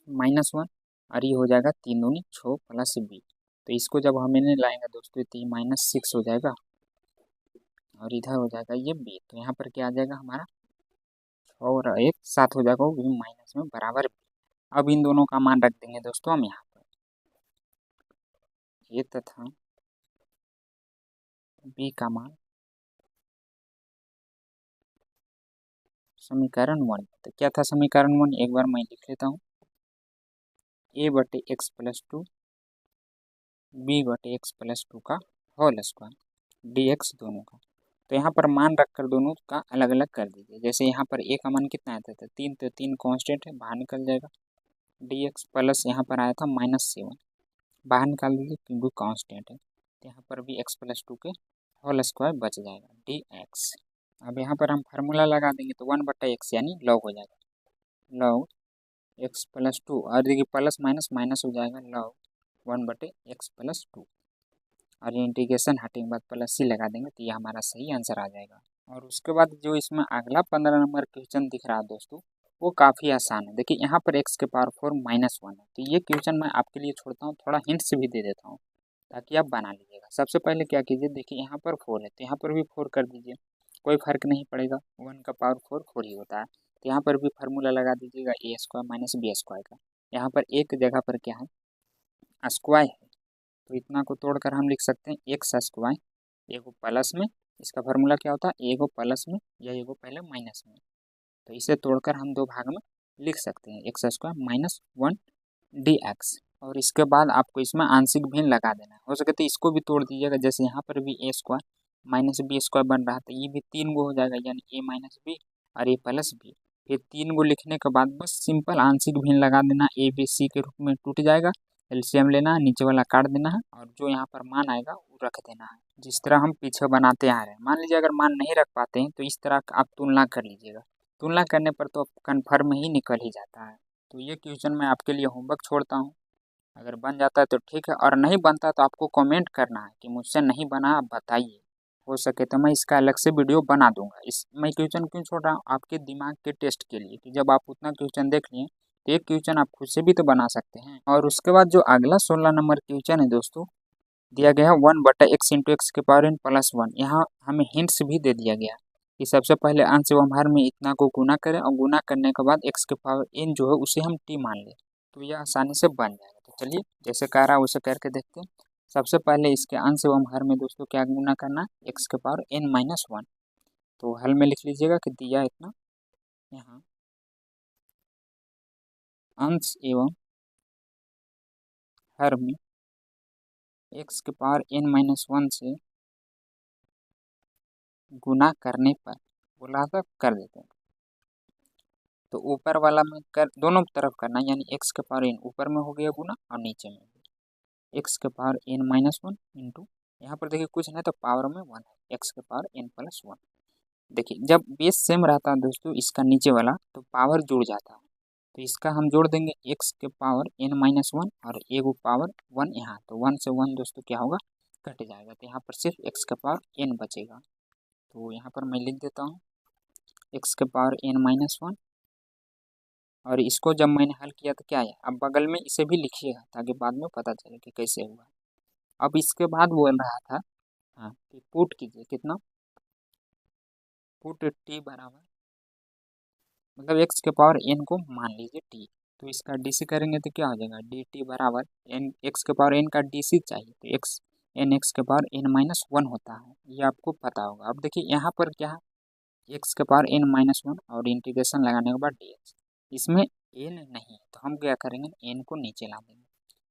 -1, और ये हो जाएगा 3 दूनी 6 प्लस बी। तो इसको जब हम इन्हें लाएंगे दोस्तों तो ये -6 हो जाएगा, और इधर हो जाएगा ये बी। तो यहाँ पर क्या आ जाएगा हमारा 6 और 1 7 हो जाएगा, वो भी माइनस में बराबर बी। अब इन दोनों का मान रख देंगे दोस्तों हम यहाँ पर, ये तथा बी का मान समीकरण 1। तो क्या था समीकरण 1, एक बार मैं लिख लेता हूँ, ए बटे एक्स प्लस 2 बी बटे एक्स प्लस 2 का होल स्क्वायर डी एक्स दोनों का। तो यहाँ पर मान रखकर दोनों का अलग अलग कर दीजिए। जैसे यहाँ पर ए का मान कितना आया था 3, तो 3 कांस्टेंट है, बाहर निकल जाएगा। डी एक्स प्लस यहाँ पर आया था -7, बाहर निकाल दीजिए क्योंकि कांस्टेंट है। तो यहाँ पर भी एक्स प्लस 2 के होल स्क्वायर बच जाएगा डी एक्स। अब यहाँ पर हम फार्मूला लगा देंगे तो 1/x यानी लॉग हो जाएगा, लॉग एक्स प्लस 2, और देखिए प्लस माइनस माइनस हो जाएगा, लॉग 1/x प्लस 2, और ये इंटीग्रेशन हटने के बाद प्लस सी लगा देंगे तो ये हमारा सही आंसर आ जाएगा। और उसके बाद जो इसमें अगला 15 नंबर क्वेश्चन दिख रहा है दोस्तों, वो काफ़ी आसान है। देखिए यहाँ पर x के पावर 4 -1 है, तो ये क्वेश्चन मैं आपके लिए छोड़ता हूँ, थोड़ा हिंट्स भी दे देता हूँ ताकि आप बना लीजिएगा। सबसे पहले क्या कीजिए, देखिए यहाँ पर 4 है तो यहाँ पर भी 4 कर दीजिए, कोई फर्क नहीं पड़ेगा, 1 का पावर 4 4 ही होता है। तो यहाँ पर भी फार्मूला लगा दीजिएगा ए स्क्वायर माइनस बी स्क्वायर का। यहाँ पर एक जगह पर क्या है, स्क्वायर है, तो इतना को तोड़कर हम लिख सकते हैं एक्स स्क्वायर, एगो प्लस में, इसका फार्मूला क्या होता है, एगो प्लस में या एगो पहले माइनस में। तो इसे तोड़कर हम दो भाग में लिख सकते हैं, एक्स स्क्वायर -1 डी एक्स। और इसके बाद आपको इसमें आंशिक भिन्न लगा देना है, हो सके तो इसको भी तोड़ दीजिएगा। जैसे यहाँ पर भी ए स्क्वायर माइनस बी स्क्वायर बन रहा था, ये भी 3 गो हो जाएगा, यानी ए माइनस बी और ए प्लस बी। फिर 3 गो लिखने के बाद बस सिंपल आंशिक भिन्न लगा देना, ए बी सी के रूप में टूट जाएगा, एलसीएम लेना है, नीचे वाला काट देना है, और जो यहाँ पर मान आएगा वो रख देना है, जिस तरह हम पीछे बनाते आ रहे हैं। मान लीजिए अगर मान नहीं रख पाते हैं तो इस तरह आप तुलना कर लीजिएगा, तुलना करने पर तो कन्फर्म ही निकल ही जाता है। तो ये क्वेश्चन मैं आपके लिए होमवर्क छोड़ता हूँ, अगर बन जाता है तो ठीक है, और नहीं बनता तो आपको कमेंट करना है कि मुझसे नहीं बना, आप बताइए, हो सके तो मैं इसका अलग से वीडियो बना दूंगा। इस मैं क्वेश्चन क्यों छोड़ रहा हूँ, आपके दिमाग के टेस्ट के लिए, कि जब आप उतना क्वेश्चन देख लिए तो एक क्वेश्चन आप खुद से भी तो बना सकते हैं। और उसके बाद जो अगला 16 नंबर क्वेश्चन है दोस्तों, दिया गया है 1/x इंटू एक्स के पावर n प्लस 1। यहाँ हमें हिंट्स भी दे दिया गया कि सबसे पहले अंश एवं हर में इतना को गुना करें, और गुना करने के बाद x के पावर n जो है उसे हम t मान लें, तो यह आसानी से बन जाएगा। तो चलिए जैसे कह रहा है वैसे करके देखते हैं। सबसे पहले इसके अंश एवं हर में दोस्तों क्या गुना करना है, x के पावर n-1। तो हल में लिख लीजिएगा कि दिया इतना, यहाँ अंश एवं हर में x के पावर n-1 से गुना करने पर बोला था कर देते हैं। तो ऊपर वाला में कर दोनों तरफ करना, यानी x के पावर n ऊपर में हो गया गुना और नीचे में x के पावर n-1 इंटू, यहाँ पर देखिए कुछ नहीं तो पावर में 1 है, x के पावर n+1। देखिए जब बेस सेम रहता है दोस्तों इसका नीचे वाला, तो पावर जुड़ जाता है, तो इसका हम जोड़ देंगे x के पावर n-1 और एगो पावर 1 यहाँ, तो 1 से 1 दोस्तों क्या होगा, कट जाएगा, तो यहाँ पर सिर्फ x के पावर n बचेगा। तो यहाँ पर मैं लिख देता हूँ x के पावर n-1, और इसको जब मैंने हल किया तो क्या आया, अब बगल में इसे भी लिखिएगा ताकि बाद में पता चले कि कैसे हुआ। अब इसके बाद बोल रहा था हाँ कि पुट कीजिए, कितना पुट t बराबर, मतलब x के पावर n को मान लीजिए t, तो इसका dc करेंगे तो क्या हो जाएगा, dt बराबर n, x के पावर n का dc चाहिए तो x n x के पावर n-1 होता है, ये आपको पता होगा। अब देखिए यहाँ पर क्या है, x के पावर n-1 और इंटीग्रेशन लगाने के बाद dx, इसमें n नहीं है तो हम क्या करेंगे, n को नीचे ला देंगे,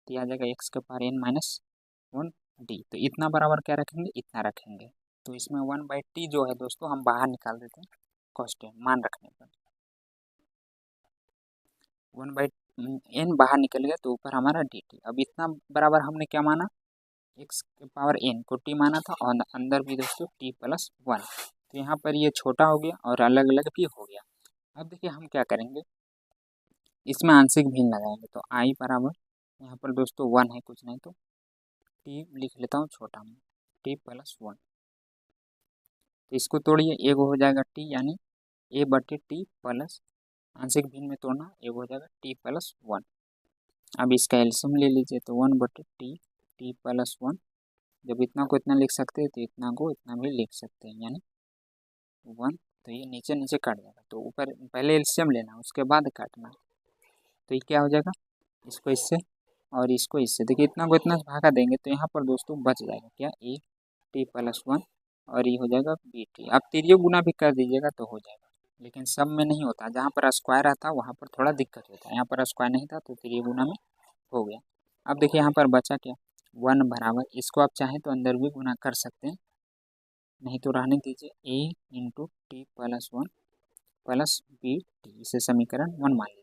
तो आ जाएगा x के पावर n-1 d, तो इतना बराबर क्या रखेंगे, इतना रखेंगे। तो इसमें 1/t जो है दोस्तों हम बाहर निकाल देते हैं कांस्टेंट मान रखने पर, 1/n बाहर निकल गया तो ऊपर हमारा dt। अब इतना बराबर हमने क्या माना, x के पावर n को t माना था, और अंदर भी दोस्तों t+1, तो यहाँ पर ये छोटा हो गया और अलग अलग भी हो गया। अब देखिए हम क्या करेंगे, इसमें आंशिक भिन्न लगाएंगे, तो i बराबर यहाँ पर दोस्तों 1 है, कुछ नहीं तो t लिख लेता हूँ छोटा में, t+1। तो इसको तोड़िए, एक हो जाएगा t यानी a/t प्लस, आंशिक भिन्न में तोड़ना, एक हो जाएगा t+1। अब इसका एलसीएम ले लीजिए तो 1/t t+1 जब इतना को इतना लिख सकते हैं तो इतना को इतना भी लिख सकते हैं, यानी 1। तो ये नीचे नीचे कट जाएगा, तो ऊपर पहले एलसीएम लेना उसके बाद काटना। तो ये क्या हो जाएगा, इसको इससे और इसको इससे, देखिए इतना को इतना भागा देंगे तो यहाँ पर दोस्तों बच जाएगा क्या, ए टी प्लस 1 और ये हो जाएगा बी टी। आप तिरियो गुना भी कर दीजिएगा तो हो जाएगा, लेकिन सब में नहीं होता, जहाँ पर स्क्वायर आता है वहाँ पर थोड़ा दिक्कत होता है। यहाँ पर स्क्वायर नहीं था तो तिरियो गुना में हो गया। अब देखिए यहाँ पर बचा क्या, 1 बराबर, इसको आप चाहें तो अंदर भी गुना कर सकते हैं, नहीं तो रहने दीजिए, a into t plus 1 plus b t, इसे समीकरण 1 मान लीजिए।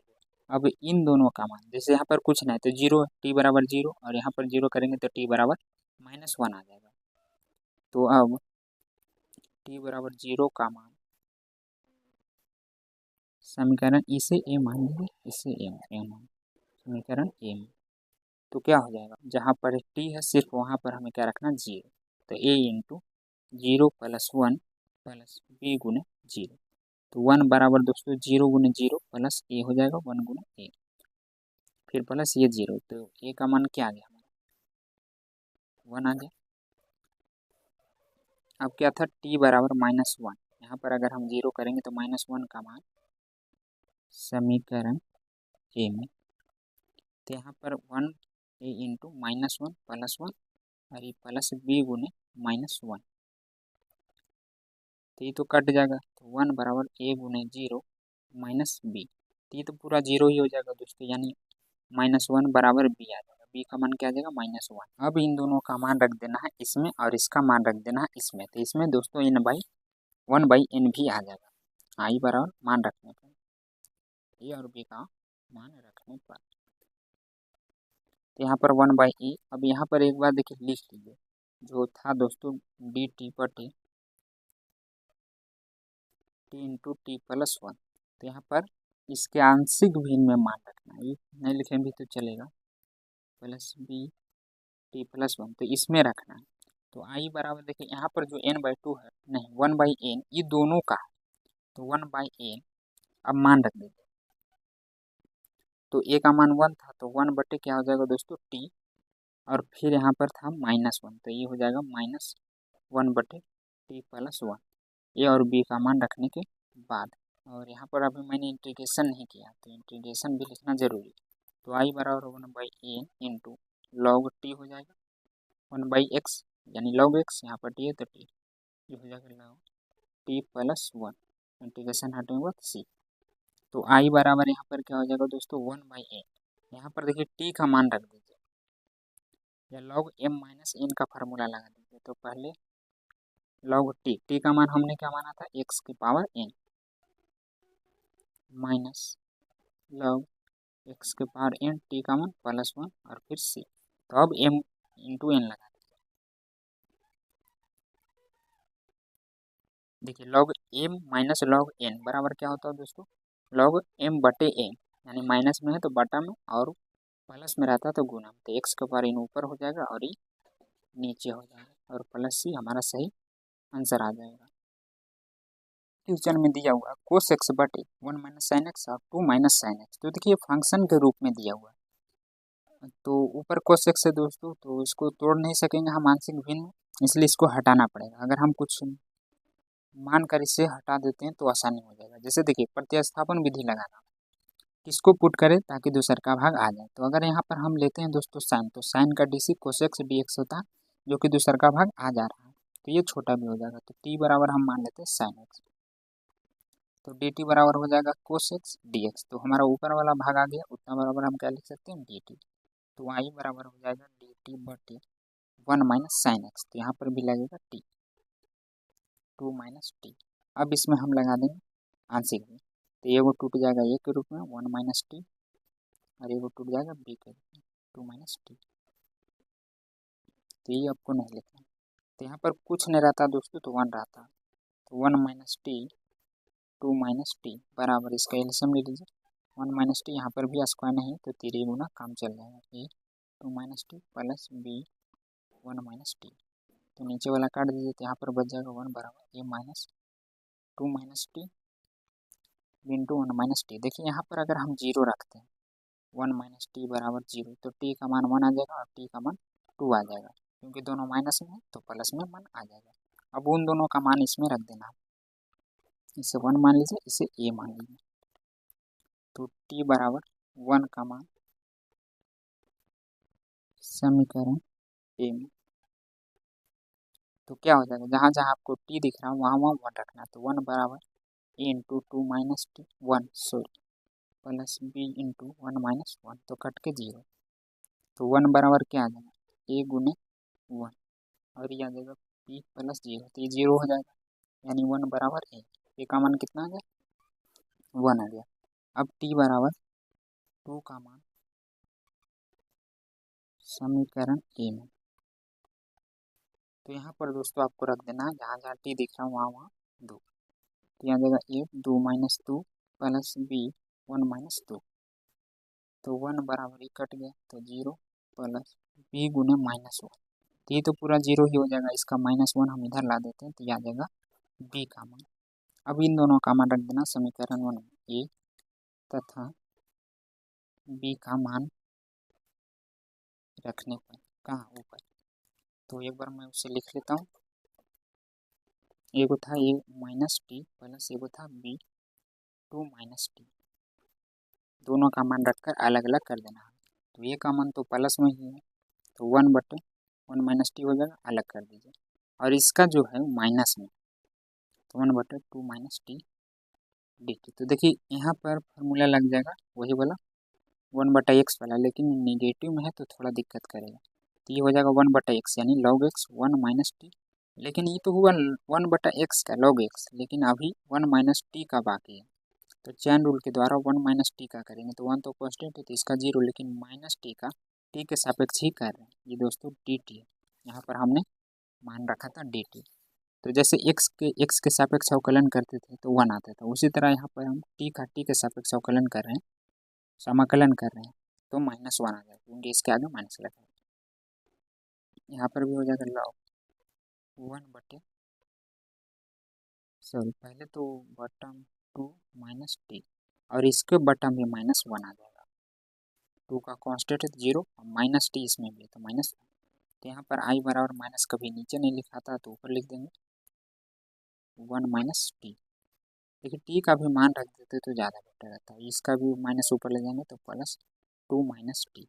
अब इन दोनों का मान, जैसे यहाँ पर कुछ नहीं तो 0, टी बराबर 0 और यहाँ पर 0 करेंगे तो टी बराबर -1 आ जाएगा। तो अब टी बराबर 0 का मान, समीकरण इसे ए मान लीजिए, इसे ए मान, समीकरण ए में, तो क्या हो जाएगा, जहाँ पर टी है सिर्फ वहाँ पर हमें क्या रखना, 0। तो ए इंटू 0 प्लस 1 प्लस बी गुने 0, तो 1 बराबर दोस्तों 0 गुने 0 प्लस ए हो जाएगा 1 गुने ए, फिर प्लस ये 0, तो ए का मान क्या आ गया हमारा, 1 आ गया। अब क्या था, टी बराबर -1, यहाँ पर अगर हम 0 करेंगे तो -1 का मान, समीकरण ए में, तो यहाँ पर 1 ए इंटू -1 प्लस 1 और ये प्लस बी गुने -1, तो ये तो कट जाएगा, तो 1 बराबर ए गुने 0 माइनस बी, तो ये तो पूरा 0 ही हो जाएगा दोस्तों, यानी -1 बराबर बी आ जाएगा, बी का मान क्या आ जाएगा, -1। अब इन दोनों का मान रख देना है इसमें और इसका मान रख देना है इसमें, तो इसमें दोस्तों वन बाई एन भी आ जाएगा, आई बराबर मान रखने पर, ए और बी का मान रखने पर, तो यहाँ पर 1 बाई ए। अब यहाँ पर एक बार देखिए लिख लीजिए, जो था दोस्तों डी टी बटे टी इंटू टी प्लस 1, तो यहाँ पर इसके आंशिक भिन्न में मान रखना है, ये नहीं लिखें भी तो चलेगा, प्लस बी टी प्लस 1, तो इसमें रखना है। तो आई बराबर देखिए यहाँ पर जो n/2 है, नहीं 1/n, ये दोनों का है, तो 1/n अब मान रख देते, तो ए का मान 1 था तो 1 बटे क्या हो जाएगा दोस्तों टी, और फिर यहाँ पर था -1, तो ये हो जाएगा -1 बटे टी प्लस 1, ए और बी का मान रखने के बाद। और यहाँ पर अभी मैंने इंटीग्रेशन नहीं किया तो इंटीग्रेशन भी लिखना जरूरी, तो आई बराबर 1/n इंटू लॉग टी हो जाएगा 1/x, यानी लॉग x, यहाँ पर टी है तो टी, ये हो जाएगा लॉग टी प्लस 1, इंटीग्रेशन हटेंगे बाद सी, तो आई बराबर यहाँ पर क्या हो जाएगा दोस्तों 1/n, यहाँ पर देखिए टी का मान रख दीजिए या लॉग m माइनस n का फार्मूला लगा दीजिए, तो पहले लॉग टी का मान हमने क्या माना था, x की power n minus log x के पावर n, टी का मान +1 और फिर c, तो अब m इंटू n लगा दीजिए, देखिए log m minus log n बराबर क्या होता है दोस्तों, लॉग m बटे n, यानी माइनस में है तो बटा में और प्लस में रहता है तो गुना, तो x के पावर n ऊपर हो जाएगा और ये नीचे हो जाएगा और प्लस c हमारा सही आंसर आ जाएगा। क्वेश्चन में दिया हुआ cos x बटे 1 माइनस साइन एक्स और 2 माइनस साइन एक्स, तो देखिए फंक्शन के रूप में दिया हुआ है, तो ऊपर cos x है दोस्तों, तो इसको तोड़ नहीं सकेंगे हम आंशिक भिन्न, इसलिए इसको हटाना पड़ेगा। अगर हम कुछ मानकर इसे हटा देते हैं तो आसानी हो जाएगा। जैसे देखिए प्रतिस्थापन विधि लगाना, किसको पुट करें ताकि दूसर का भाग आ जाए, तो अगर यहाँ पर हम लेते हैं दोस्तों साइन, तो साइन का डीसी cos x dx होता है, जो कि दूसर का भाग आ जा रहा है, तो ये छोटा भी हो जाएगा, तो t बराबर हम मान लेते हैं साइन एक्स, तो डी टी बराबर हो जाएगा cos x dx, तो हमारा ऊपर वाला भाग आ गया, उतना बराबर हम क्या लिख सकते हैं डी टी, तो आई बराबर हो जाएगा डी टी बटे 1 माइनस साइन एक्स, तो यहाँ पर भी लगेगा टी 2 माइनस टी। अब इसमें हम लगा देंगे आंशिक में, तो ये वो टूट जाएगा ए के रूप में 1 माइनस टी और ये वो टूट जाएगा बी के रूप में 2 माइनस टी, तो ये आपको नहीं लिखना, तो यहाँ पर कुछ नहीं रहता दोस्तों तो 1 रहता, तो 1 माइनस टी 2 माइनस टी बराबर, इसका एलसीएम ले लीजिए, 1 माइनस टी, यहाँ पर भी स्क्वायर नहीं तो तिरे गुना काम चल जाएगा, A 2 minus T plus B 1 minus T, तो नीचे वाला काट दीजिए, तो यहाँ पर बच जाएगा 1 बराबर a minus 2 minus t into 1 minus t. देखिए यहाँ पर अगर हम 0 रखते हैं 1 माइनस टी बराबर 0, तो टी का मान 1 आ जाएगा और टी का मान 2 आ जाएगा, क्योंकि दोनों माइनस में है तो प्लस में मान आ जाएगा। अब उन दोनों का मान इसमें रख देना, इसे 1 मान लीजिए, इसे a मान लीजिए। तो t बराबर 1 का मान समीकरण ए में, तो क्या हो जाएगा, जहाँ जहाँ आपको t दिख रहा है वहाँ वहाँ 1 रखना। तो 1 बराबर a into 2 minus T 1 sorry plus b into 1 minus 1, तो कट के 0। तो 1 बराबर क्या आ जाएगा, a गुने 1 और ये आ जाएगा p प्लस 0, तो ये 0 हो जाएगा, यानी 1 बराबर a का मान कितना आ गया, 1 आ गया। अब t बराबर 2 का मान समीकरण ए में, तो यहाँ पर दोस्तों आपको रख देना है, जहाँ जहाँ t दिख रहा है वहाँ वहाँ 2, तो यहाँ जाएगा 8 2 माइनस 2 प्लस b 1 माइनस 2, तो 1 बराबर ही कट गया, तो 0 प्लस b गुने माइनस 1, तो ये तो पूरा 0 ही हो जाएगा, इसका -1 हम इधर ला देते हैं, तो यह आ जाएगा b का मान। अब इन दोनों का मान रख देना समीकरण 1 में, a तथा b का मान रखने पर कहाँ ऊपर, तो एक बार मैं उसे लिख लेता हूँ। एगो था a माइनस टी प्लस एगो था b 2 माइनस टी, दोनों का मान रखकर अलग अलग कर देना है। तो ये का मान तो प्लस में ही है, तो 1/1 माइनस टी हो जाएगा, अलग कर दीजिए। और इसका जो है माइनस में, तो 1/2 माइनस टी डी टी। तो देखिए यहाँ पर फॉर्मूला लग जाएगा वही वाला 1/x वाला, लेकिन निगेटिव में है तो थोड़ा दिक्कत करेगा। तो ये हो जाएगा 1/x यानी log x 1 माइनस टी, लेकिन ये तो हुआ 1/x का log x, लेकिन अभी 1 माइनस टी का बाकी है। तो चैन रूल के द्वारा 1 माइनस टी का करेंगे, तो 1 तो कॉन्स्टेंट है तो इसका 0, लेकिन माइनस टी का टी के सापेक्ष ही कर रहे हैं, ये दोस्तों डी टी है। यहाँ पर हमने मान रखा था डी टी, तो जैसे x के सापेक्ष अवकलन करते थे तो 1 आता था, उसी तरह यहाँ पर हम टी का टी के सापेक्ष अवकलन कर रहे हैं, समाकलन कर रहे हैं, तो -1 आ जाएगा, क्योंकि इसके आगे माइनस लगा है। यहाँ पर भी हो जाएगा log 1 सॉरी पहले तो बटम 2 माइनस टी, और इसके बटम भी -1 आ जाएगा। 2 का कॉन्स्टेंट है 0 और माइनस टी इसमें भी है तो -1। तो यहाँ पर i बराबर माइनस कभी नीचे नहीं लिखा था तो ऊपर लिख देंगे 1 माइनस टी। देखिए टी का भी मान रख देते तो ज़्यादा बेटर रहता है, इसका भी माइनस ऊपर ले जाएंगे तो +2 माइनस टी।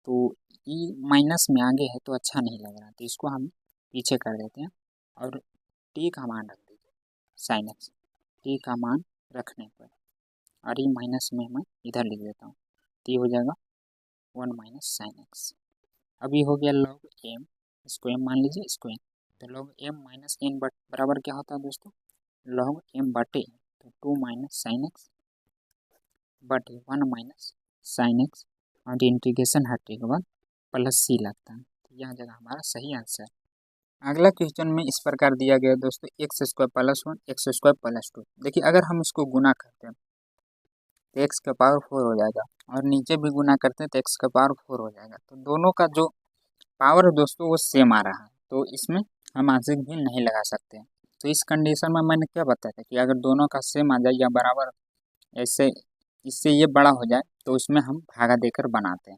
तो ई माइनस में आगे है तो अच्छा नहीं लग रहा, तो इसको हम पीछे कर देते हैं और टी का मान रख दीजिए साइन एक्स, टी का मान रखने पर, और ई माइनस में मैं इधर लिख देता हूँ, तो ये हो जाएगा 1 माइनस साइन एक्स। अभी हो गया log m, इसको m मान लीजिए, इसको n, तो log m माइनस n बराबर क्या होता है दोस्तों, log m बटे, तो 2 माइनस साइन एक्स बटे 1 माइनस साइन एक्स, और इंटीग्रेशन हटने के बाद प्लस सी लगता है, तो यह जगह हमारा सही आंसर। अगला क्वेश्चन में इस प्रकार दिया गया दोस्तों, x² + 1 x² + 2। देखिए अगर हम इसको गुना करते हैं तो x का पावर 4 हो जाएगा, और नीचे भी गुना करते हैं तो x का पावर 4 हो जाएगा। तो दोनों का जो पावर है दोस्तों वो सेम आ रहा है, तो इसमें हम आंसर भी नहीं लगा सकते हैं। तो इस कंडीशन में मैंने क्या बताया था कि अगर दोनों का सेम आ जाए या बराबर, ऐसे इससे ये बड़ा हो जाए तो उसमें हम भागा देकर बनाते हैं।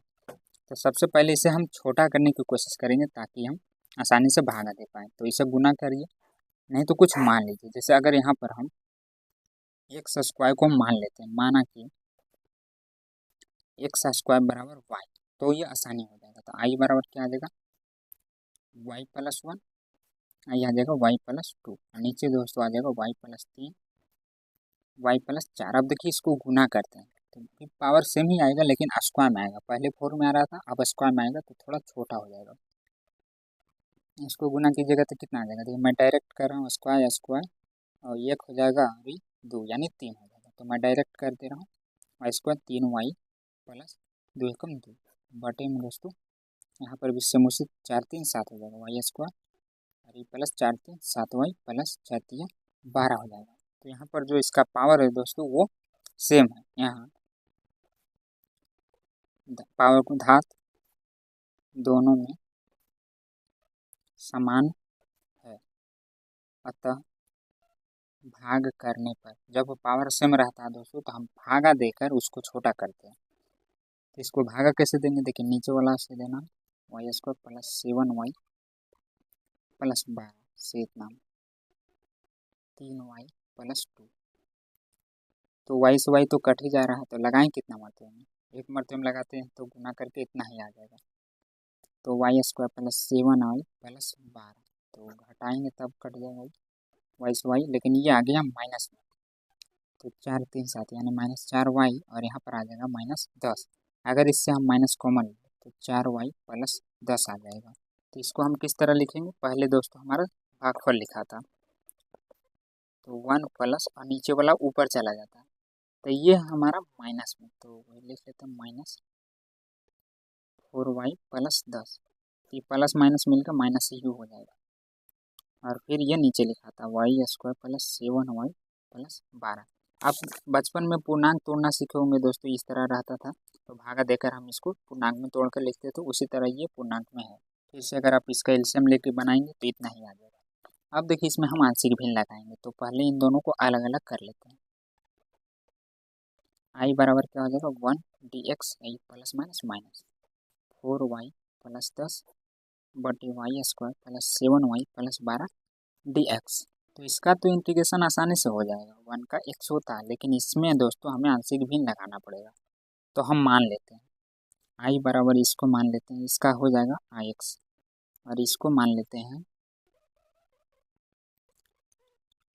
तो सबसे पहले इसे हम छोटा करने की कोशिश करेंगे ताकि हम आसानी से भागा दे पाएँ। तो इसे गुना करिए, नहीं तो कुछ मान लीजिए, जैसे अगर यहाँ पर हम x² को मान लेते हैं, माना कि x² बराबर y, तो ये आसानी हो जाएगा। तो i बराबर क्या आ जाएगा, y + 1, आई आ जाएगा y + 2, और नीचे दोस्तों आ जाएगा y + 3 y + 4। अब देखिए इसको गुना करते हैं तो पावर सेम ही आएगा, लेकिन स्क्वायर में आएगा, पहले 4 में आ रहा था अब स्क्वायर में आएगा तो थोड़ा छोटा हो जाएगा। इसको गुना कीजिएगा तो कितना आ जाएगा, देखिए मैं डायरेक्ट कर रहा हूँ स्क्वायर स्क्वायर, और एक हो जाएगा अभी 2 यानी 3 हो जाएगा, तो मैं डायरेक्ट कर दे रहा हूँ y² 3y + 2 एकम 2 बटे में दोस्तों, यहाँ पर भी सेम उसी 4 3 7 हो जाएगा y² और ये +4 3 7y + 4 3 12 हो जाएगा। तो यहाँ पर जो इसका पावर है दोस्तों वो सेम है, यहाँ पावर को घात दोनों में समान है, अतः भाग करने पर, जब पावर सेम रहता है दोस्तों तो हम भागा देकर उसको छोटा करते हैं। तो इसको भागा कैसे देंगे, देखिए नीचे वाला से देना y² + 7y प्लस 12 से इतना 3y प्लस 2। तो वाई से वाई तो कट ही जा रहा है, तो लगाएं कितना मरतबे में, एक मरतबे में लगाते हैं तो गुना करके इतना ही आ जाएगा। तो Y square plus 7y plus 12, तो घटाएंगे तब कट जाएगा वाई से वाई, लेकिन ये आ गया माइनस में, तो 4 3 7 यानी -4y, और यहाँ पर आ जाएगा -10। अगर इससे हम माइनस कॉमन लें तो 4y प्लस 10 आ जाएगा। तो इसको हम किस तरह लिखेंगे, पहले दोस्तों हमारा भागफल लिखा था, तो 1 प्लस और नीचे वाला ऊपर चला जाता है, तो ये हमारा माइनस में, तो वही लिख लेते हैं -4y प्लस 10। ये प्लस माइनस मिलकर माइनस ही हो जाएगा, और फिर ये नीचे लिखा था Y square plus 7y plus 12। आप बचपन में पूर्णांक तोड़ना सीखे होंगे दोस्तों, इस तरह रहता था, तो भागा देकर हम इसको पूर्णांक में तोड़कर लिखते थे, उसी तरह ये पूर्णांक में है। फिर से अगर आप इसका एलसीएम लेके बनाएंगे तो इतना ही आ जाएगा। अब देखिए इसमें हम आंशिक भिन्न लगाएंगे, तो पहले इन दोनों को अलग अलग कर लेते हैं। आई बराबर क्या हो जाएगा 1 dx plus minus minus 4y plus 10 बटे Y square plus 7y plus 12 dx। तो इसका तो इंटीग्रेशन आसानी से हो जाएगा, 1 का x होता है, लेकिन इसमें दोस्तों हमें आंशिक भिन्न लगाना पड़ेगा। तो हम मान लेते हैं आई बराबर, इसको मान लेते हैं, इसका हो जाएगा ix, और इसको मान लेते हैं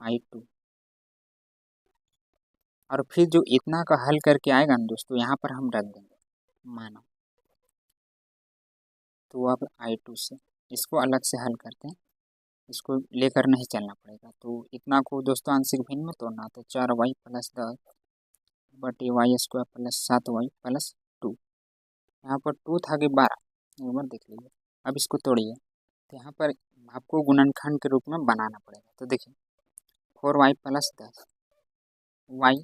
i2, और फिर जो इतना का हल करके आएगा ना दोस्तों, यहाँ पर हम रख देंगे मानो, तो अब i2 से इसको अलग से हल करते हैं, इसको लेकर नहीं चलना पड़ेगा। तो इतना को दोस्तों आंशिक भिन्न में तोड़ना, तो 4y प्लस 10 बटे Y square plus 7y plus 2, यहाँ पर 2 था कि 12, एक बार देख लीजिए। अब इसको तोड़िए, तो यहाँ पर आपको गुणनखंड के रूप में बनाना पड़ेगा। तो देखिए 4y प्लस 10 y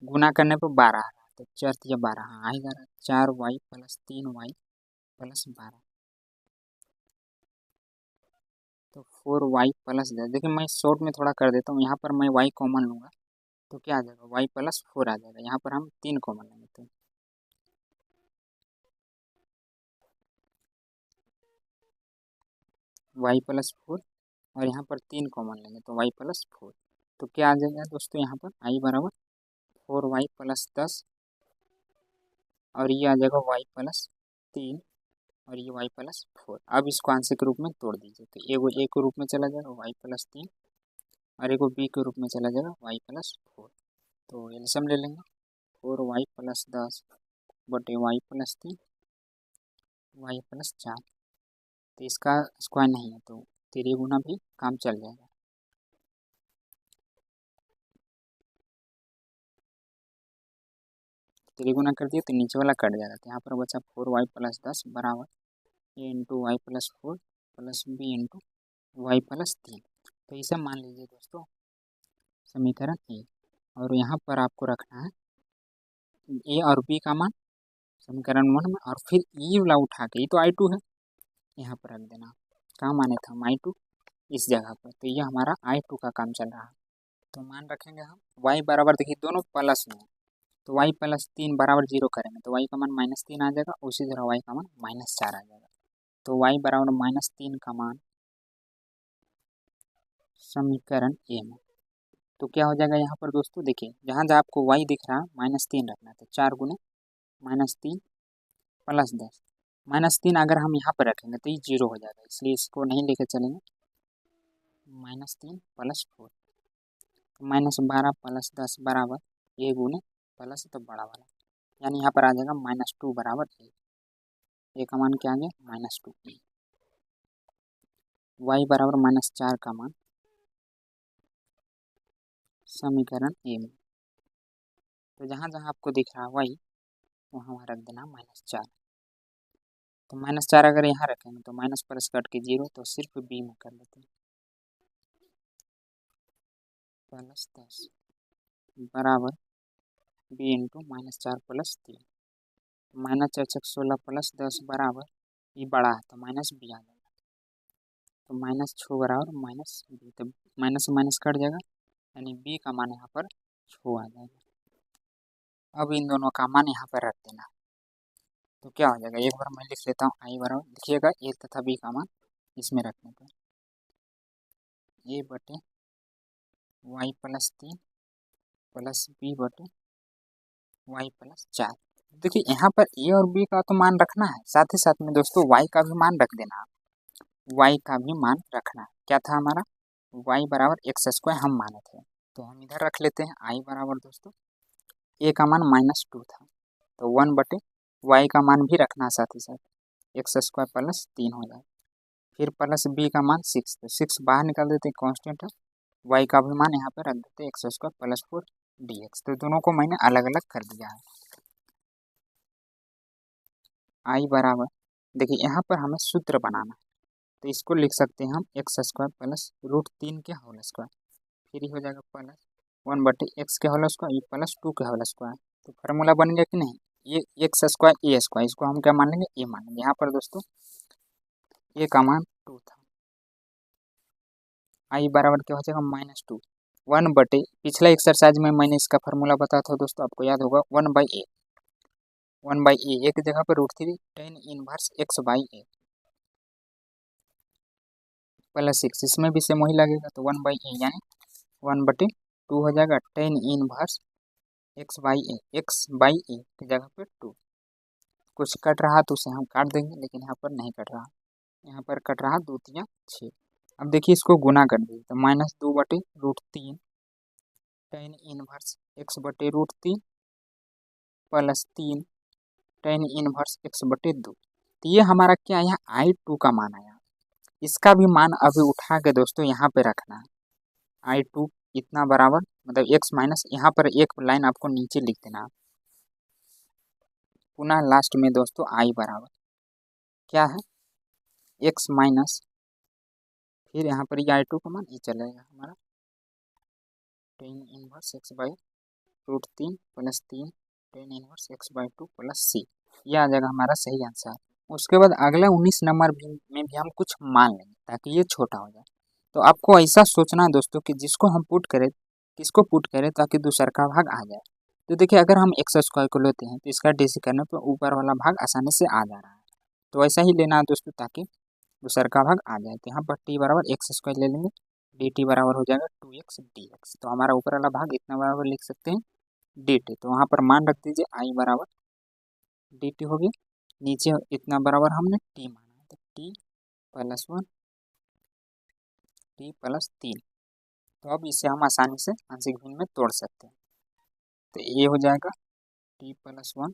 गुना करने पर 12 आ रहा है, तो 4 या 12 हाँ आ ही जा रहा है, 4y प्लस 3y प्लस 12, तो 4y प्लस 10। देखिए मैं शॉर्ट में थोड़ा कर देता हूँ, यहाँ पर मैं y कॉमन लूँगा, तो क्या आ जाएगा y प्लस 4 आ जाएगा, यहाँ पर हम 3 कॉमन लेंगे, तो y प्लस 4, और यहाँ पर 3 कॉमन लेंगे तो y प्लस 4, तो क्या आ जाएगा दोस्तों यहाँ पर i बराबर 4y प्लस 10, और ये आ जाएगा y प्लस 3, और ये y प्लस 4। अब इसको आंशिक रूप में तोड़ दीजिए, तो एगो ए के रूप में चला जाएगा y प्लस 3, और एगो बी के रूप में चला जाएगा y प्लस 4। तो एलसीएम ले लेंगे, 4y प्लस 10 बटे y प्लस 3 y प्लस 4, तो इसका स्क्वायर नहीं है, तो 3 गुना भी काम चल जाएगा। गुना कर दिए तो नीचे वाला कट जाएगा, तो यहाँ पर बचा 4y प्लस 10 बराबर a into y plus 4 plus b into y plus 3। तो इसे मान लीजिए दोस्तों समीकरण ए, और यहाँ पर आपको रखना है ए और बी का मान समीकरण 1 में, और फिर ई वाला उठा के, ये तो i2 है, यहाँ पर रख देना, कहाँ माने था हम i2 इस जगह पर, तो ये हमारा i2 का काम चल रहा है। तो मान रखेंगे हम y बराबर, देखिए दोनों प्लस में है, तो y प्लस 3 बराबर 0 करेंगे तो y का मान -3 आ जाएगा, उसी तरह y का मान -4 आ जाएगा। तो y बराबर -3 का मान समीकरण ए में, तो क्या हो जाएगा यहाँ पर दोस्तों, देखिए जहाँ जहाँ आपको y दिख रहा है -3 रखना है, तो 4 गुने -3 प्लस 10, -3 अगर हम यहाँ पर रखेंगे तो ये 0 हो जाएगा, इसलिए इसको नहीं लेके चलेंगे, -3 प्लस 4, -12 प्लस 10 बराबर ए गुने प्लस तो बड़ा वाला, यानी यहाँ पर आ जाएगा -2 बराबर ए का मान क्या आ गया -2, y बराबर -4 का मान समीकरण ए में, तो जहाँ जहाँ आपको दिख रहा है y वहाँ वहाँ रख देना -4, तो -4 अगर यहाँ रखेंगे तो माइनस प्लस कट के 0, तो सिर्फ बी में कर लेते हैं, प्लस 10 बराबर बी इंटू -4 प्लस 3, -4 16 प्लस 10 बराबर ये बड़ा है तो -b आ जाएगा, तो -6 बराबर -b, तो माइनस से माइनस कट जाएगा, यानी b का मान यहाँ पर 6 आ जाएगा। अब इन दोनों का मान यहाँ पर रख देना, तो क्या हो जाएगा, एक बार मैं लिख लेता हूँ आई बराबर, लिखिएगा ए तथा बी का मान इसमें रखने पर, ए बटे वाई प्लस 3 प्लस बी बटे वाई प्लस 4। देखिए यहाँ पर ए और बी का तो मान रखना है, साथ ही साथ में दोस्तों वाई का भी मान रख देना। वाई का भी मान रखना है। क्या था हमारा वाई बराबर एक्स स्क्वायर हम माने थे, तो हम इधर रख लेते हैं आई बराबर दोस्तों ए का मान -2 था, तो 1 बटे वाई का मान भी रखना साथ ही साथ एक्स स्क्वायर प्लस 3 हो जाए। फिर प्लस बी का मान 6, तो 6 बाहर निकाल देते हैं, कॉन्स्टेंट है। वाई का भी मान यहाँ पर रख देते हैं एक्स स्क्वायर प्लस 4 dx। तो दोनों को मैंने अलग अलग कर दिया है। आई बराबर देखिए यहाँ पर हमें सूत्र बनाना है, तो इसको लिख सकते हैं हम एक्स स्क्वायर प्लस √3 के होल स्क्वायर, फिर ही हो जाएगा प्लस 1 बटे एक्स के होल स्क्वायर प्लस 2 के होल स्क्वायर। तो फार्मूला बन गया कि नहीं, ये एक्स स्क्वायर ए स्क्वायर, इसको हम क्या मान लेंगे ए मान लेंगे। यहाँ पर दोस्तों ए का मान 2 था, आई बराबर क्या हो जाएगा -2 1 बटे पिछला एक्सरसाइज में मैंने इसका फार्मूला बताया था दोस्तों, आपको याद होगा 1/a 1/a एक जगह पर √3 tan inverse x by A plus 6, इसमें भी सेम वही लगेगा, तो 1/a यानी 1/2 हो जाएगा tan इनवर्स x बाई ए की जगह पर 2। कुछ कट रहा तो उसे हम काट देंगे, लेकिन यहाँ पर नहीं कट रहा, यहाँ पर कट रहा 2 3 6। अब देखिए इसको गुना कर दीजिए, तो -2 बटे √3 tan इनवर्स x बटे √3 प्लस 3 tan इनवर्स x बटे 2। तो ये हमारा क्या है, यहाँ I2 का मान आया। इसका भी मान अभी उठा के दोस्तों यहाँ पे रखना है। I2 इतना बराबर मतलब x माइनस, यहाँ पर एक लाइन आपको नीचे लिख देना है। पुनः लास्ट में दोस्तों I बराबर क्या है x माइनस, फिर यहाँ पर ये I2 का मान ये चलेगा हमारा tan inverse x by √3 plus 3 tan inverse x by 2 plus c। यह आ जाएगा हमारा सही आंसर। उसके बाद अगला 19 नंबर में भी हम कुछ मान लेंगे ताकि ये छोटा हो जाए। तो आपको ऐसा सोचना है दोस्तों कि जिसको हम पुट करें, किसको पुट करें ताकि दूसरा का भाग आ जाए। तो देखिए अगर हम एक्स स्क्वायर को लेते हैं तो इसका डीसी करने पर ऊपर वाला भाग आसानी से आ जा रहा है, तो ऐसा ही लेना है दोस्तों ताकि दूसरा का भाग आ जाए। तो यहाँ पर टी बराबर एक्स स्क्वायर ले लेंगे, डी टी बराबर हो जाएगा 2x dx। तो हमारा ऊपर वाला भाग इतना बराबर लिख सकते हैं डी टी, तो वहाँ पर मान रख दीजिए आई बराबर डी टी हो गया। नीचे इतना बराबर हमने टी माना, तो टी प्लस 1 टी प्लस 3। तो अब इसे हम आसानी से आंशिक भिन्न में तोड़ सकते हैं, तो ए हो जाएगा टी प्लस 1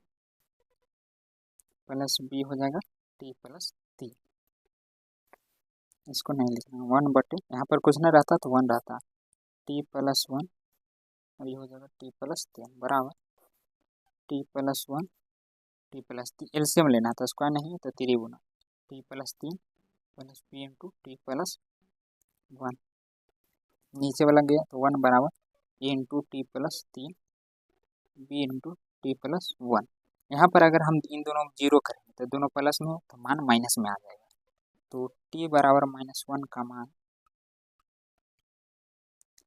प्लस बी हो जाएगा टी प्लस 3। इसको नहीं लिखना 1 बटे, यहाँ पर कुछ नहीं रहता तो 1 रहता, टी प्लस 1 और ये हो जाएगा टी प्लस 3 बराबर t plus 1 t plus 3। LCM लेना था, स्क्वायर नहीं है तो 3 गुना t plus 3 plus b into t plus 1। नीचे वाला गया तो 1 बराबर a into t plus 3 b into t plus 1। यहाँ पर अगर हम इन दोनों जीरो करेंगे तो दोनों प्लस में हो तो मान माइनस में आ जाएगा, तो टी बराबर -1 का मान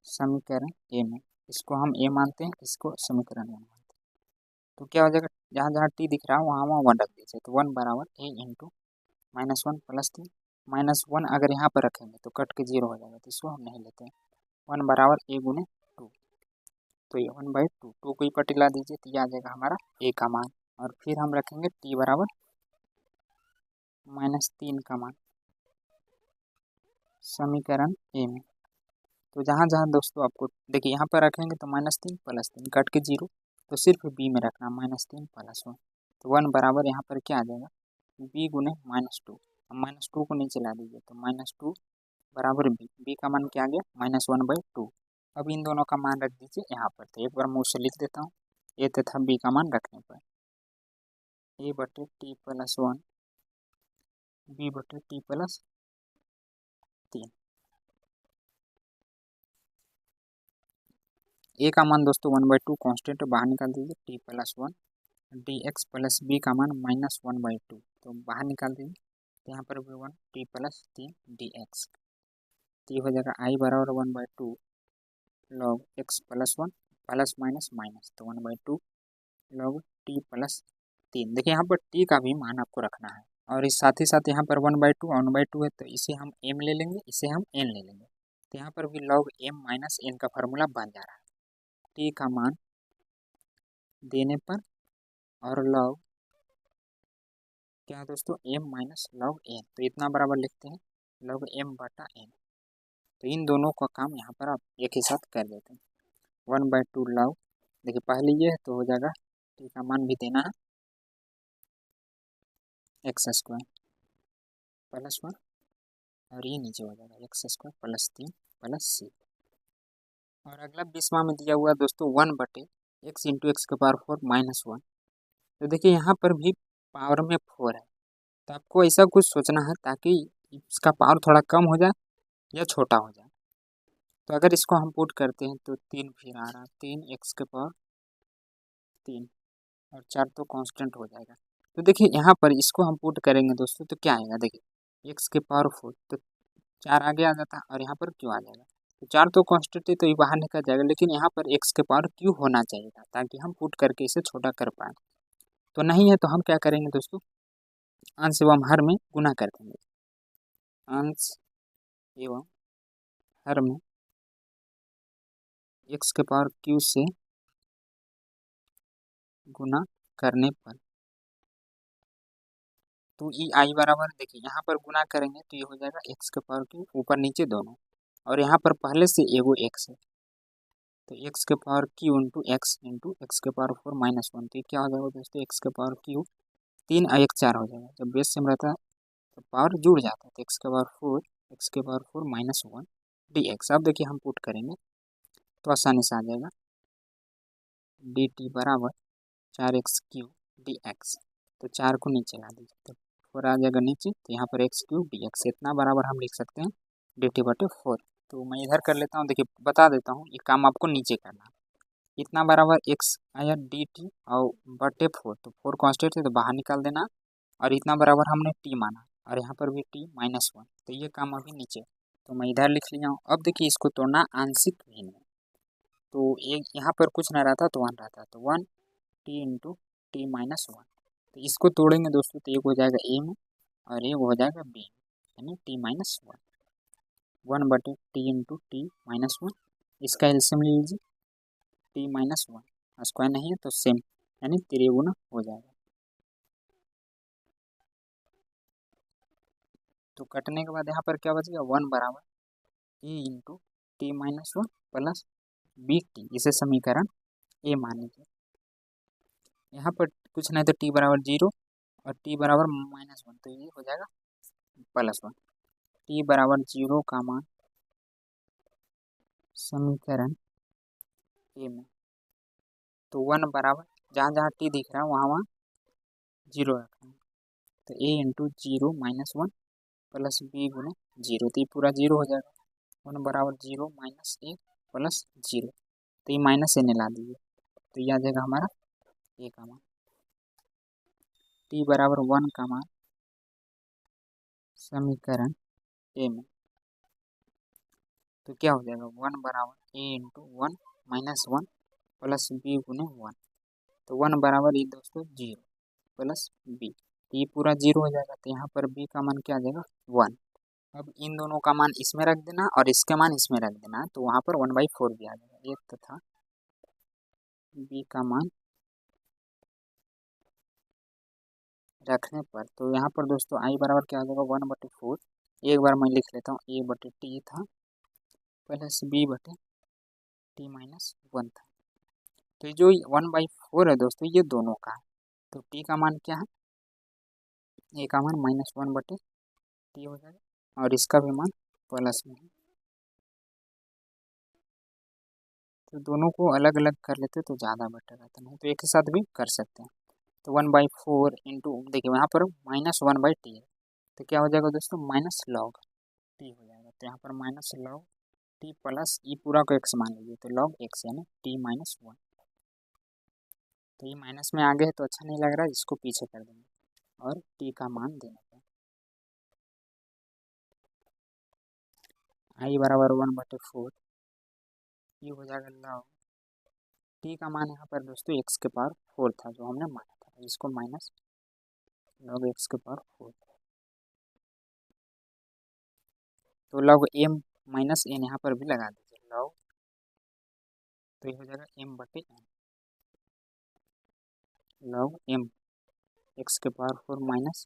समीकरण ए में, इसको हम ए मानते हैं, इसको समीकरण ए मानते हैं। तो क्या हो जाएगा, जहाँ जहाँ टी दिख रहा है वहाँ वहाँ 1 रख दीजिए, तो 1 बराबर ए इंटू -1 प्लस 3 -1 अगर यहाँ पर रखेंगे तो कट के 0 हो जाएगा, तो इसको हम नहीं लेते हैं। 1 बराबर ए गुने 2, तो ये 1/2 2 को ही पटिला दीजिए, तो ये आ जाएगा हमारा ए का मान। और फिर हम रखेंगे टी बराबर -3 का मान समीकरण ए में। तो जहाँ जहाँ दोस्तों आपको देखिए यहाँ पर रखेंगे तो -3 प्लस 3 कट के 0, तो सिर्फ बी में रखना -3 प्लस 1, तो 1 बराबर यहाँ पर क्या आ जाएगा बी गुने -2। अब -2 को नीचे ला दीजिए, तो -2 बराबर बी, बी का मान क्या आ गया -1/2। अब इन दोनों का मान रख दीजिए यहाँ पर, तो एक बार मैं उसे लिख देता हूँ ए तथा बी का मान रखने पर ए बटे टी प्लस 1 बी बटे टी प्लस 3। ए का मान दोस्तों 1/2 कॉन्स्टेंट बाहर निकाल दीजिए, T plus 1 D X plus B का मान -1/2, तो बाहर निकाल दीजिए, तो यहाँ पर भी 1 टी प्लस 3 डी एक्स, तो ये हो जाएगा आई बराबर 1/2 log x plus 1 plus minus minus, तो 1/2 लॉग टी प्लस 3। देखिए यहाँ पर टी का भी मान आपको रखना है, और इस साथ ही साथ यहाँ पर 1/2 है, तो इसे हम एम ले लेंगे, इसे हम एन ले लेंगे। तो यहाँ पर भी log m माइनस n का फार्मूला बन जा रहा है। t का मान देने पर और log क्या है दोस्तों m माइनस log n, तो इतना बराबर लिखते हैं log m बटा n। तो इन दोनों का काम यहाँ पर आप एक ही साथ कर देते हैं। 1/2 log, देखिए पहले ये है तो हो जाएगा t का मान भी देना है x² प्लस 1 और ये नीचे हो जाएगा x² प्लस 3 प्लस c। और अगला 20वां में दिया हुआ दोस्तों 1/x इंटू एक्स के पावर 4 माइनस 1। तो देखिए यहाँ पर भी पावर में 4 है, तो आपको ऐसा कुछ सोचना है ताकि इसका पावर थोड़ा कम हो जाए या छोटा हो जाए। तो अगर इसको हम पुट करते हैं तो 3 फिर आ रहा है 3x के पावर 3 और 4 तो कांस्टेंट हो जाएगा। तो देखिए यहाँ पर इसको हम पुट करेंगे दोस्तों तो क्या आएगा, देखिए x के पावर 4 तो 4 आगे आ जाता है और यहाँ पर क्यों आ जाएगा, तो 4 तो कांस्टेंट है तो ये बाहर निकल जाएगा, लेकिन यहाँ पर x के पावर क्यों होना चाहिए था ताकि हम पुट करके इसे छोटा कर पाए। तो नहीं है तो हम क्या करेंगे दोस्तों, अंश एवं हर में गुना कर देंगे। अंश एवं हर में x के पावर q से गुना करने पर तो ई आई बराबर, देखिए यहाँ पर गुना करेंगे तो ये हो जाएगा x के पावर क्यू ऊपर नीचे दोनों, और यहाँ पर पहले से एगो x है तो x के पावर क्यू इंटू एक्स के पावर 4 माइनस 1। तो ये क्या हो जाएगा दोस्तों x के पावर क्यू 3 और 1 4 हो जाएगा। जब बेस सेम रहता है तो पावर जुड़ जाता है तो x के पावर 4 माइनस 1 dx। अब देखिए हम पुट करेंगे तो आसानी से आ जाएगा dt बराबर 4x क्यू dx। तो 4 को नीचे ला दीजिए तो 4 आ जाएगा नीचे, तो यहाँ पर x क्यूब dx इतना बराबर हम लिख सकते हैं dt/4। तो मैं इधर कर लेता हूँ, देखिए बता देता हूँ ये काम आपको नीचे करना है। इतना बराबर x आया dt और बटे 4, तो 4 कांस्टेंट है तो बाहर निकाल देना, और इतना बराबर हमने t माना और यहाँ पर भी t माइनस 1, तो ये काम अभी नीचे, तो मैं इधर लिख लिया हूँ। अब देखिए इसको तोड़ना आंशिक भिन्न में, तो एक यहाँ पर कुछ ना रहता तो 1 रहता, तो 1 t इंटू टी माइनस 1। तो इसको तोड़ेंगे दोस्तों तो एक हो जाएगा ए में और एक हो जाएगा बी यानी T minus 1 T into t minus 1। इसका एलसीएम ले लीजिए टी माइनस 1, स्क्वायर नहीं है तो सेम यानी त्रिगुना हो जाएगा। तो कटने के बाद यहाँ पर क्या बचेगा 1 बराबर a into t minus 1 plus b t, इसे समीकरण ए मान लीजिए। यहाँ पर कुछ नहीं तो टी बराबर 0 और टी बराबर माइनस 1, तो ये हो जाएगा प्लस 1। टी बराबर 0 का मान समीकरण ए में, तो 1 बराबर जहाँ जहाँ टी दिख रहा है वहाँ वहाँ 0 रखना है, तो ए इंटू 0 माइनस 1 प्लस बी गुना 0, तो ये पूरा 0 हो जाएगा। 1 बराबर 0 माइनस ए प्लस 0, तो ये माइनस ए निकाल दीजिए तो ये आ जाएगा हमारा ए का मान। टी बराबर 1 का मान समीकरण ए में, तो क्या हो जाएगा 1 बराबर a into 1 minus 1 plus B गुने 1, तो 1 बराबर ये दोस्तों 0 प्लस बी, तो ये पूरा 0 हो जाएगा, तो यहाँ पर बी का मान क्या आ जाएगा 1। अब इन दोनों का मान इसमें रख देना और इसके मान इसमें रख देना, तो वहाँ पर 1/4 भी आ जाएगा एक तथा बी का मान रखने पर, तो यहाँ पर दोस्तों आई बराबर क्या हो जाएगा 1/4। एक बार मैं लिख लेता हूँ ए बटे टी था प्लस बी बटे टी माइनस 1 था, तो जो 1/4 है दोस्तों ये दोनों का है, तो टी का मान क्या है ए का मान -1 बटे टी हो जाएगा और इसका भी मान प्लस में है, तो दोनों को अलग अलग कर लेते तो ज़्यादा बेटर रहता, नहीं तो एक ही साथ भी कर सकते हैं। तो 1/4 इंटू देखिए यहाँ पर -1/टी है, तो क्या हो जाएगा दोस्तों माइनस लॉग टी हो जाएगा, तो यहाँ पर माइनस लॉग टी प्लस ई पूरा को एक्स मान लीजिए तो लॉग एक्स यानी टी माइनस 1। तो ये माइनस में आगे है तो अच्छा नहीं लग रहा है, इसको पीछे कर देंगे और टी का मान देना है आई बराबर 1/4, ये हो जाएगा लॉग टी का मान यहाँ पर दोस्तों एक्स के पावर 4 था जो हमने माना था, इसको माइनस लॉग एक्स के पावर 4, तो लॉग एम माइनस एन यहाँ पर भी लगा दीजिए लॉग, तो ये हो जाएगा m बटे n लॉग m x के पावर 4 माइनस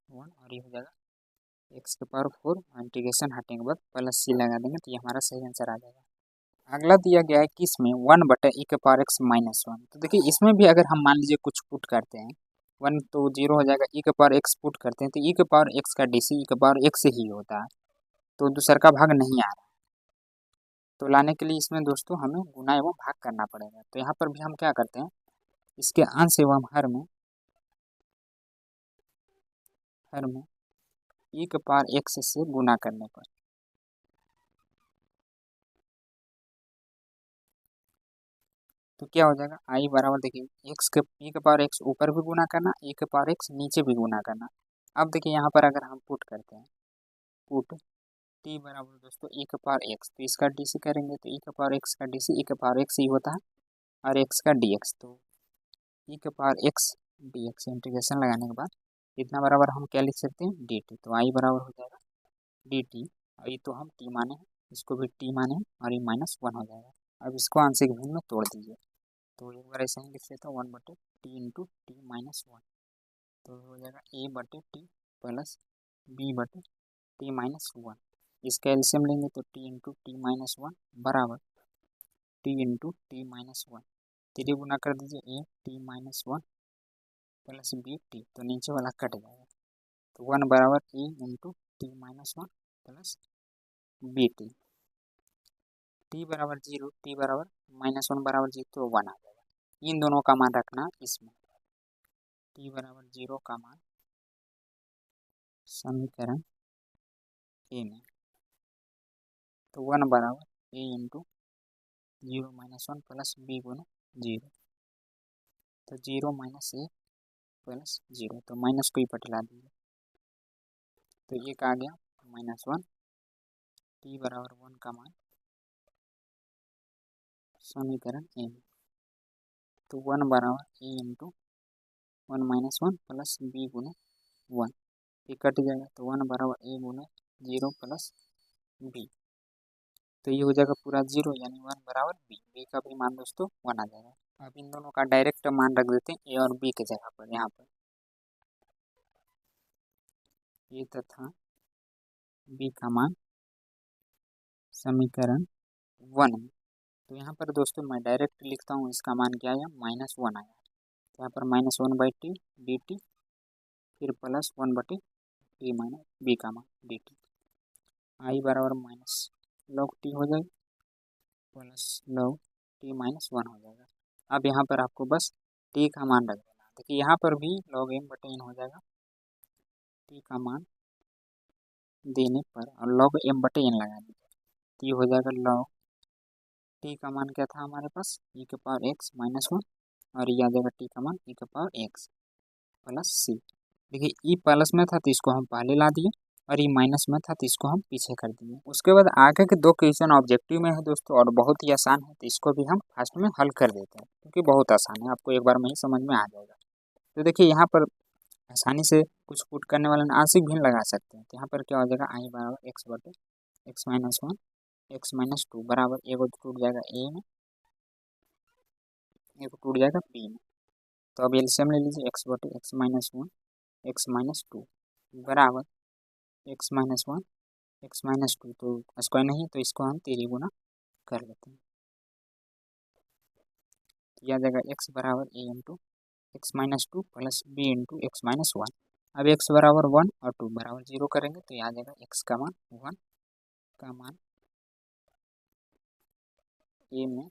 1 और ये हो जाएगा x के पावर 4 इंटीग्रेशन हटने के बाद प्लस c लगा देंगे तो ये हमारा सही आंसर आ जाएगा। अगला दिया गया है कि इसमें 1 बटे e के पावर x माइनस 1, तो देखिए इसमें भी अगर हम मान लीजिए कुछ पुट करते हैं 1 तो 0 हो जाएगा, e के पावर x पुट करते हैं तो e के पावर x का dc e के पावर x ही होता है, तो दूसरा का भाग नहीं आ रहा है, तो लाने के लिए इसमें दोस्तों हमें गुना एवं भाग करना पड़ेगा। तो यहाँ पर भी हम क्या करते हैं, इसके अंश एवं हर में e के पावर x से गुना करने पर तो क्या हो जाएगा i बराबर, देखिए x के e के पावर x ऊपर भी गुना करना, e के पावर x नीचे भी गुना करना। अब देखिए यहाँ पर अगर हम पुट करते हैं, पुट t बराबर दोस्तों e के पावर x, तो इसका dc करेंगे तो e के पावर x का dc e के पावर x ही होता है और x का dx, तो e के पावर x dx इंटीग्रेशन लगाने के बाद इतना बराबर हम क्या लिख सकते हैं dt, तो i बराबर हो जाएगा dt, और ये तो हम t माने हैं, इसको भी t माने हैं और ये -1 हो जाएगा। अब इसको आंशिक भिन्न में तोड़ दीजिए, तो एक बार ऐसे ही लिख लेता हूँ 1 बटे टी इंटू टी माइनस 1, तो हो जाएगा a बटे टी प्लस b बटे टी माइनस 1, इसका एलसीएम लेंगे तो टी इंटू टी माइनस 1 बराबर टी इंटू टी माइनस 1, 3 गुना कर दीजिए a t minus 1 plus b t, तो नीचे वाला कट जाएगा, तो 1 बराबर a into t minus 1 plus b t, t बराबर 0 टी बराबर -1 बराबर 0, तो 1 आ जाएगा। इन दोनों का मान रखना इसमें, टी बराबर 0 का मान समीकरण ए में, तो 1 बराबर ए इंटू 0 -1 प्लस बी गुना 0, तो 0 माइनस ए प्लस 0, तो माइनस को ही पटला दीजिए, तो एक आ गया -1, टी बराबर 1 का मान समीकरण ए में, तो 1 बराबर ए इंटू 1 -1 प्लस बी गुना 1, ये कट जाएगा, तो 1 बराबर ए गुना 0 प्लस बी, तो ये हो जाएगा पूरा 0 यानी 1 बराबर बी, बी का भी मान दोस्तों 1 आ जाएगा। अब इन दोनों का डायरेक्ट मान रख देते हैं ए और बी के जगह पर, यहाँ पर ए तथा बी का मान समीकरण 1 में, तो यहाँ पर दोस्तों मैं डायरेक्ट लिखता हूँ, इसका मान क्या आया -1 आया, तो यहाँ पर -1 बाई टी डी टी, फिर प्लस 1 बटे टी माइनस बी का मान डी टी, आई बराबर माइनस लॉग टी हो जाएगा प्लस लॉग टी माइनस 1 हो जाएगा। अब यहाँ पर आपको बस टी का मान रख देना, देखिए यहाँ पर भी लॉग m बटे n हो जाएगा, टी का मान देने पर और लॉग m बटे n लगा दीजिए, तो ये हो जाएगा लॉग टी का मान क्या था हमारे पास e के पावर x -1 और ये आ जाएगा टी का मान e के पावर x प्लस सी, देखिए e प्लस में था तो इसको हम पहले ला दिए और ये माइनस में था तो इसको हम पीछे कर दिए। उसके बाद आगे के 2 क्वेश्चन ऑब्जेक्टिव में है दोस्तों और बहुत ही आसान है, तो इसको भी हम फर्स्ट में हल कर देते हैं क्योंकि बहुत आसान है, आपको एक बार में ही समझ में आ जाएगा। तो देखिए यहाँ पर आसानी से कुछ पुट करने वाले आंशिक भिन्न लगा सकते हैं, तो यहाँ पर क्या हो जाएगा आई बराबर एक्स बटे एक्स माइनस 1 एक्स माइनस 2 बराबर एक टूट जाएगा ए में, एक टूट जाएगा बी में, तो अब एलसीएम ले लीजिए एक्स बटे एक्स माइनस 1 एक्स माइनस 2 बराबर एक्स माइनस 1 एक्स माइनस 2, तो स्क्वायर नहीं है तो इसको हम 3 गुना कर लेते हैं, तो यह आ जाएगा एक्स बराबर a into x minus 2 plus b into x minus 1, अब एक्स बराबर 1 और 2 बराबर 0 करेंगे तो यह आ जाएगा एक्स का मान 1 का मान ए में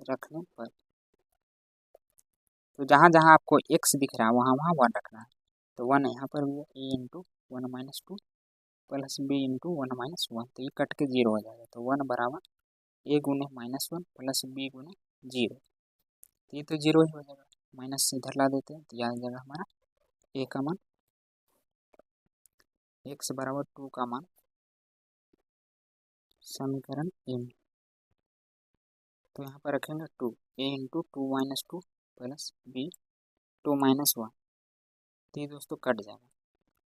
रखने पर, तो जहाँ जहाँ आपको एक्स दिख रहा है वहाँ वहाँ 1 रखना है, तो 1 यहाँ पर भी है a into 1 minus 2 plus b into 1 minus 1, तो ये कट के 0 हो जाएगा, तो 1 बराबर ए गुने -1 प्लस बी गुने 0, तो ये तो 0 ही हो जाएगा, माइनस से इधर ला देते हैं तो यह आ जाएगा हमारा ए का मान एक्स बराबर 2 का मान समीकरण ए में, तो यहाँ पर रखेंगे 2 a into 2 minus 2 plus b 2 minus 1, तो ये दोस्तों कट जाएगा,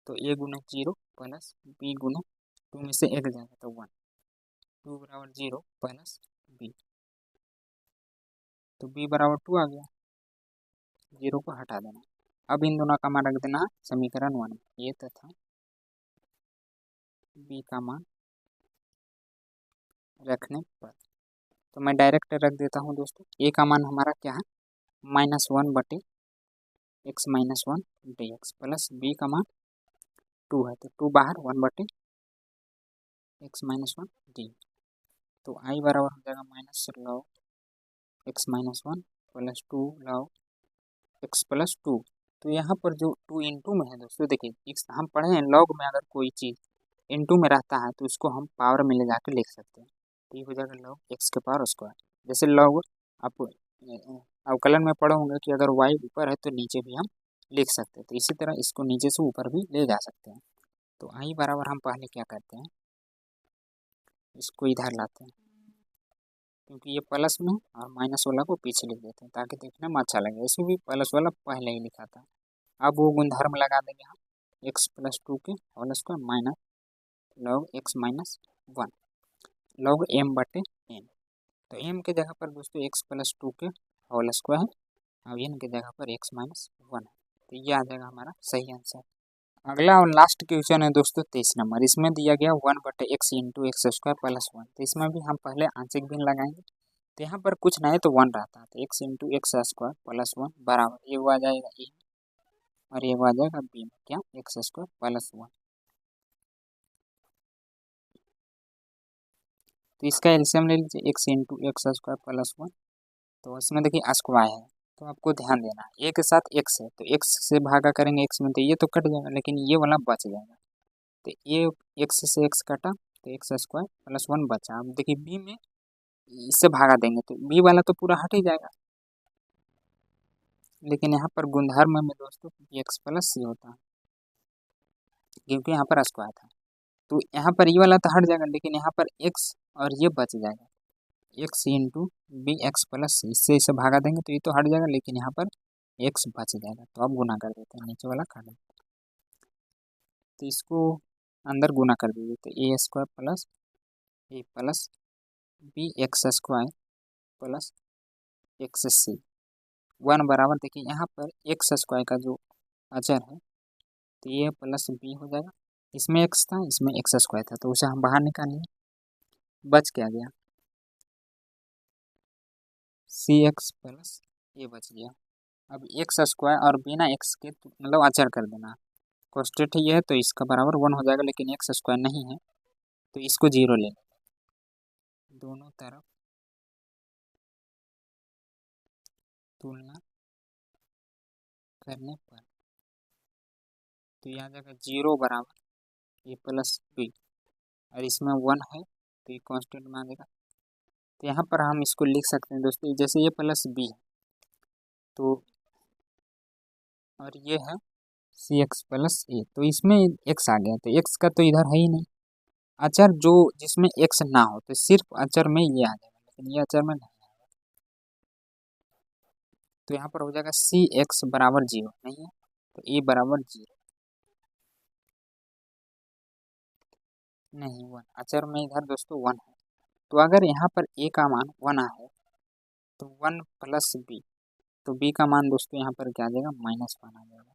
तो ए गुने 0 प्लस बी गुने 2 में से 1 जाएगा तो 1, 2 बराबर 0 प्लस b, तो b बराबर 2 आ गया, 0 को हटा देना। अब इन दोनों का मान रख देना समीकरण 1 में, ये तथा b का मान रखने पर, तो मैं डायरेक्ट रख देता हूँ दोस्तों। a का मान हमारा क्या है, -1 बटे x minus 1 dx plus b का मान 2 है, तो 2 बाहर 1 बटे x माइनस 1 डी, तो i बराबर हो जाएगा minus log x minus 1 plus 2 log x plus 2। तो यहाँ पर जो 2 इंटू में है दोस्तों, देखिए हम पढ़े हैं लॉग में अगर कोई चीज़ इंटू में रहता है तो इसको हम पावर में ले जाकर लिख सकते हैं, तो ये हो जाएगा लॉग x के पावर स्क्वायर। जैसे लॉग आप अवकलन में पढ़े होंगे कि अगर y ऊपर है तो नीचे भी हम लिख सकते हैं, तो इसी तरह इसको नीचे से ऊपर भी ले जा सकते हैं। तो i बराबर हम पहले क्या करते हैं, इसको इधर लाते हैं, क्योंकि ये प्लस में और माइनस वाला को पीछे लिख देते हैं ताकि देखने में अच्छा लगे, इसमें भी प्लस वाला पहले ही लिखा था। अब वो गुणधर्म लगा देंगे हम, x प्लस 2 के whole square minus log x minus 1 log m बटे n, तो m के जगह पर दोस्तों x प्लस 2 के होल स्क्वायर है, अब n के जगह पर x माइनस 1 है, तो ये आ जाएगा हमारा सही आंसर। अगला और लास्ट क्वेश्चन है दोस्तों 23 नंबर, इसमें दिया गया 1 बटे x into x square plus 1, तो इसमें भी हम पहले आंशिक भिन्न लगाएंगे, तो यहाँ पर कुछ नहीं तो 1 रहता है, तो x into x square plus 1 बराबर ये आ जाएगा ए और ये आ जाएगा बी में क्या, एक्स स्क्वायर प्लस 1, तो इसका एलसीएम ले लीजिए x into x square plus 1, तो इसमें देखिए स्क्वायर है, तो आपको ध्यान देना है ए के साथ एक्स है, तो एक्स से भागा करेंगे एक्स में, तो ये तो कट जाएगा लेकिन ये वाला बच जाएगा, तो ये एक्स से एक्स कटा तो एक्स स्क्वायर प्लस 1 बचा। अब देखिए बी में इससे भागा देंगे तो बी वाला तो पूरा हट ही जाएगा, लेकिन यहाँ पर गुणधर्म में दोस्तों एक्स प्लस सी होता है क्योंकि यहाँ पर स्क्वायर था, तो यहाँ पर ये वाला तो हट जाएगा लेकिन यहाँ पर एक्स और ये बच जाएगा, x into b x plus c, इससे इसे भागा देंगे तो ये तो हट जाएगा लेकिन यहाँ पर एक्स बच जाएगा, तो अब गुना कर देते हैं, नीचे वाला काट देते हैं, तो इसको अंदर गुना कर दीजिए, तो a square plus a plus B x square plus x c 1 बराबर, देखिए यहाँ पर एक्स स्क्वायर का जो अचर है तो ये प्लस बी हो जाएगा, इसमें एक्स था इसमें एक्स स्क्वायर था तो उसे हम बाहर निकालेंगे, बच क्या गया सी एक्स प्लस ये बच गया। अब एक्स स्क्वायर और बिना एक्स के तो मतलब अचर कर देना, कॉन्स्टेंट ये है तो इसका बराबर 1 हो जाएगा, लेकिन एक्स स्क्वायर नहीं है तो इसको 0 ले लेंगे, दोनों तरफ तुलना करने पर, तो ये आ जाएगा 0 बराबर ए प्लस बी, और इसमें 1 है तो ये कांस्टेंट में आ जाएगा, तो यहाँ पर हम इसको लिख सकते हैं दोस्तों, जैसे ये प्लस बी है तो और ये है सी एक्स प्लस ए, तो इसमें एक्स आ गया तो एक्स का तो इधर है ही नहीं, अचर जो जिसमें एक्स ना हो तो सिर्फ अचर में ये आ जाएगा, लेकिन ये अचर में नहीं आएगा, तो यहाँ पर हो जाएगा सी एक्स बराबर 0 नहीं है तो ए बराबर 0 नहीं 1, अचर में इधर दोस्तों 1 है, तो अगर यहाँ पर ए का मान 1 है तो 1 प्लस बी, तो बी का मान दोस्तों यहाँ पर क्या आ जाएगा -1 आ जाएगा,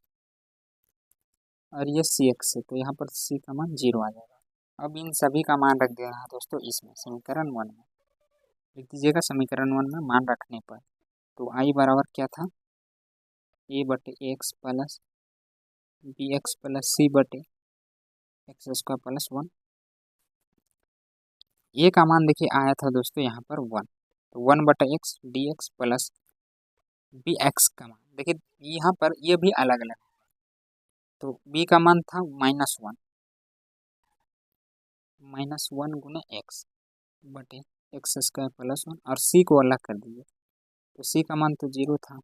और ये सी एक्स है तो यहाँ पर सी का मान 0 आ जाएगा। अब इन सभी का मान रख देना है दोस्तों इसमें समीकरण 1 में, लिख दीजिएगा समीकरण 1 में मान रखने पर, तो आई बराबर क्या था ए बटे x plus B x plus c बटे एक्स स्क्वायर प्लस 1, ए का मान देखिए आया था दोस्तों यहाँ पर 1, तो 1 बटा X D X plus B X का मान देखिए यहाँ पर ये भी अलग अलग, तो बी का मान था -1 गुना एक्स बटे एक्स स्क्वायर प्लस 1, और सी को अलग कर दीजिए, तो सी का मान तो 0 था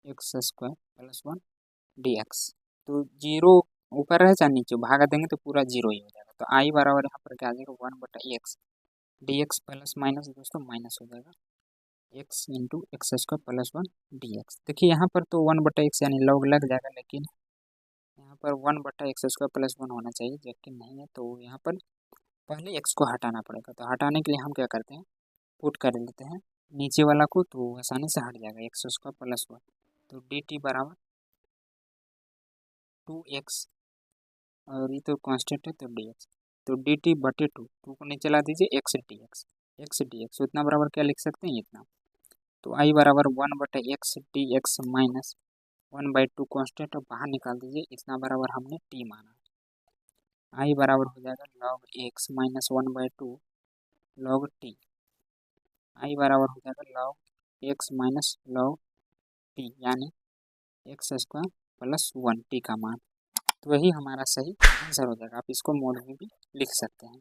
x square plus 1 D x, तो 0 ऊपर रहे चाहे नीचे भागा देंगे तो पूरा 0 ही हो जाएगा, तो आई बराबर यहाँ पर क्या आ जाएगा 1 बटा X D X plus minus दोस्तों माइनस हो जाएगा x into x square plus 1 D x, देखिए यहाँ पर तो 1 बटा एक्स यानी लॉग लग जाएगा, लेकिन यहाँ पर 1 बटा एक्स स्क्वायर प्लस 1 होना चाहिए जबकि नहीं है, तो यहाँ पर पहले एक्स को हटाना पड़ेगा। तो हटाने के लिए हम क्या करते हैं, पुट कर लेते हैं नीचे वाला को, तो आसानी से हट जाएगा। एक्स स्क्वायर प्लस वन, तो डी टी बराबर 2x, और ये तो कांस्टेंट है तो dx, तो डी टी बटे टू को नीचे ला दीजिए, एक्स डी एक्स उतना बराबर क्या लिख सकते हैं, इतना। तो आई बराबर 1/x माइनस 1/2 कांस्टेंट, और बाहर निकाल दीजिए, इतना बराबर हमने टी माना। आई बराबर हो जाएगा log x minus 1/2 log t. I बराबर हो जाएगा log x minus log t, यानी एक्स स्क्वायर प्लस 1 टी का मान। तो वही हमारा सही आंसर हो जाएगा। आप इसको मोड में भी लिख सकते हैं।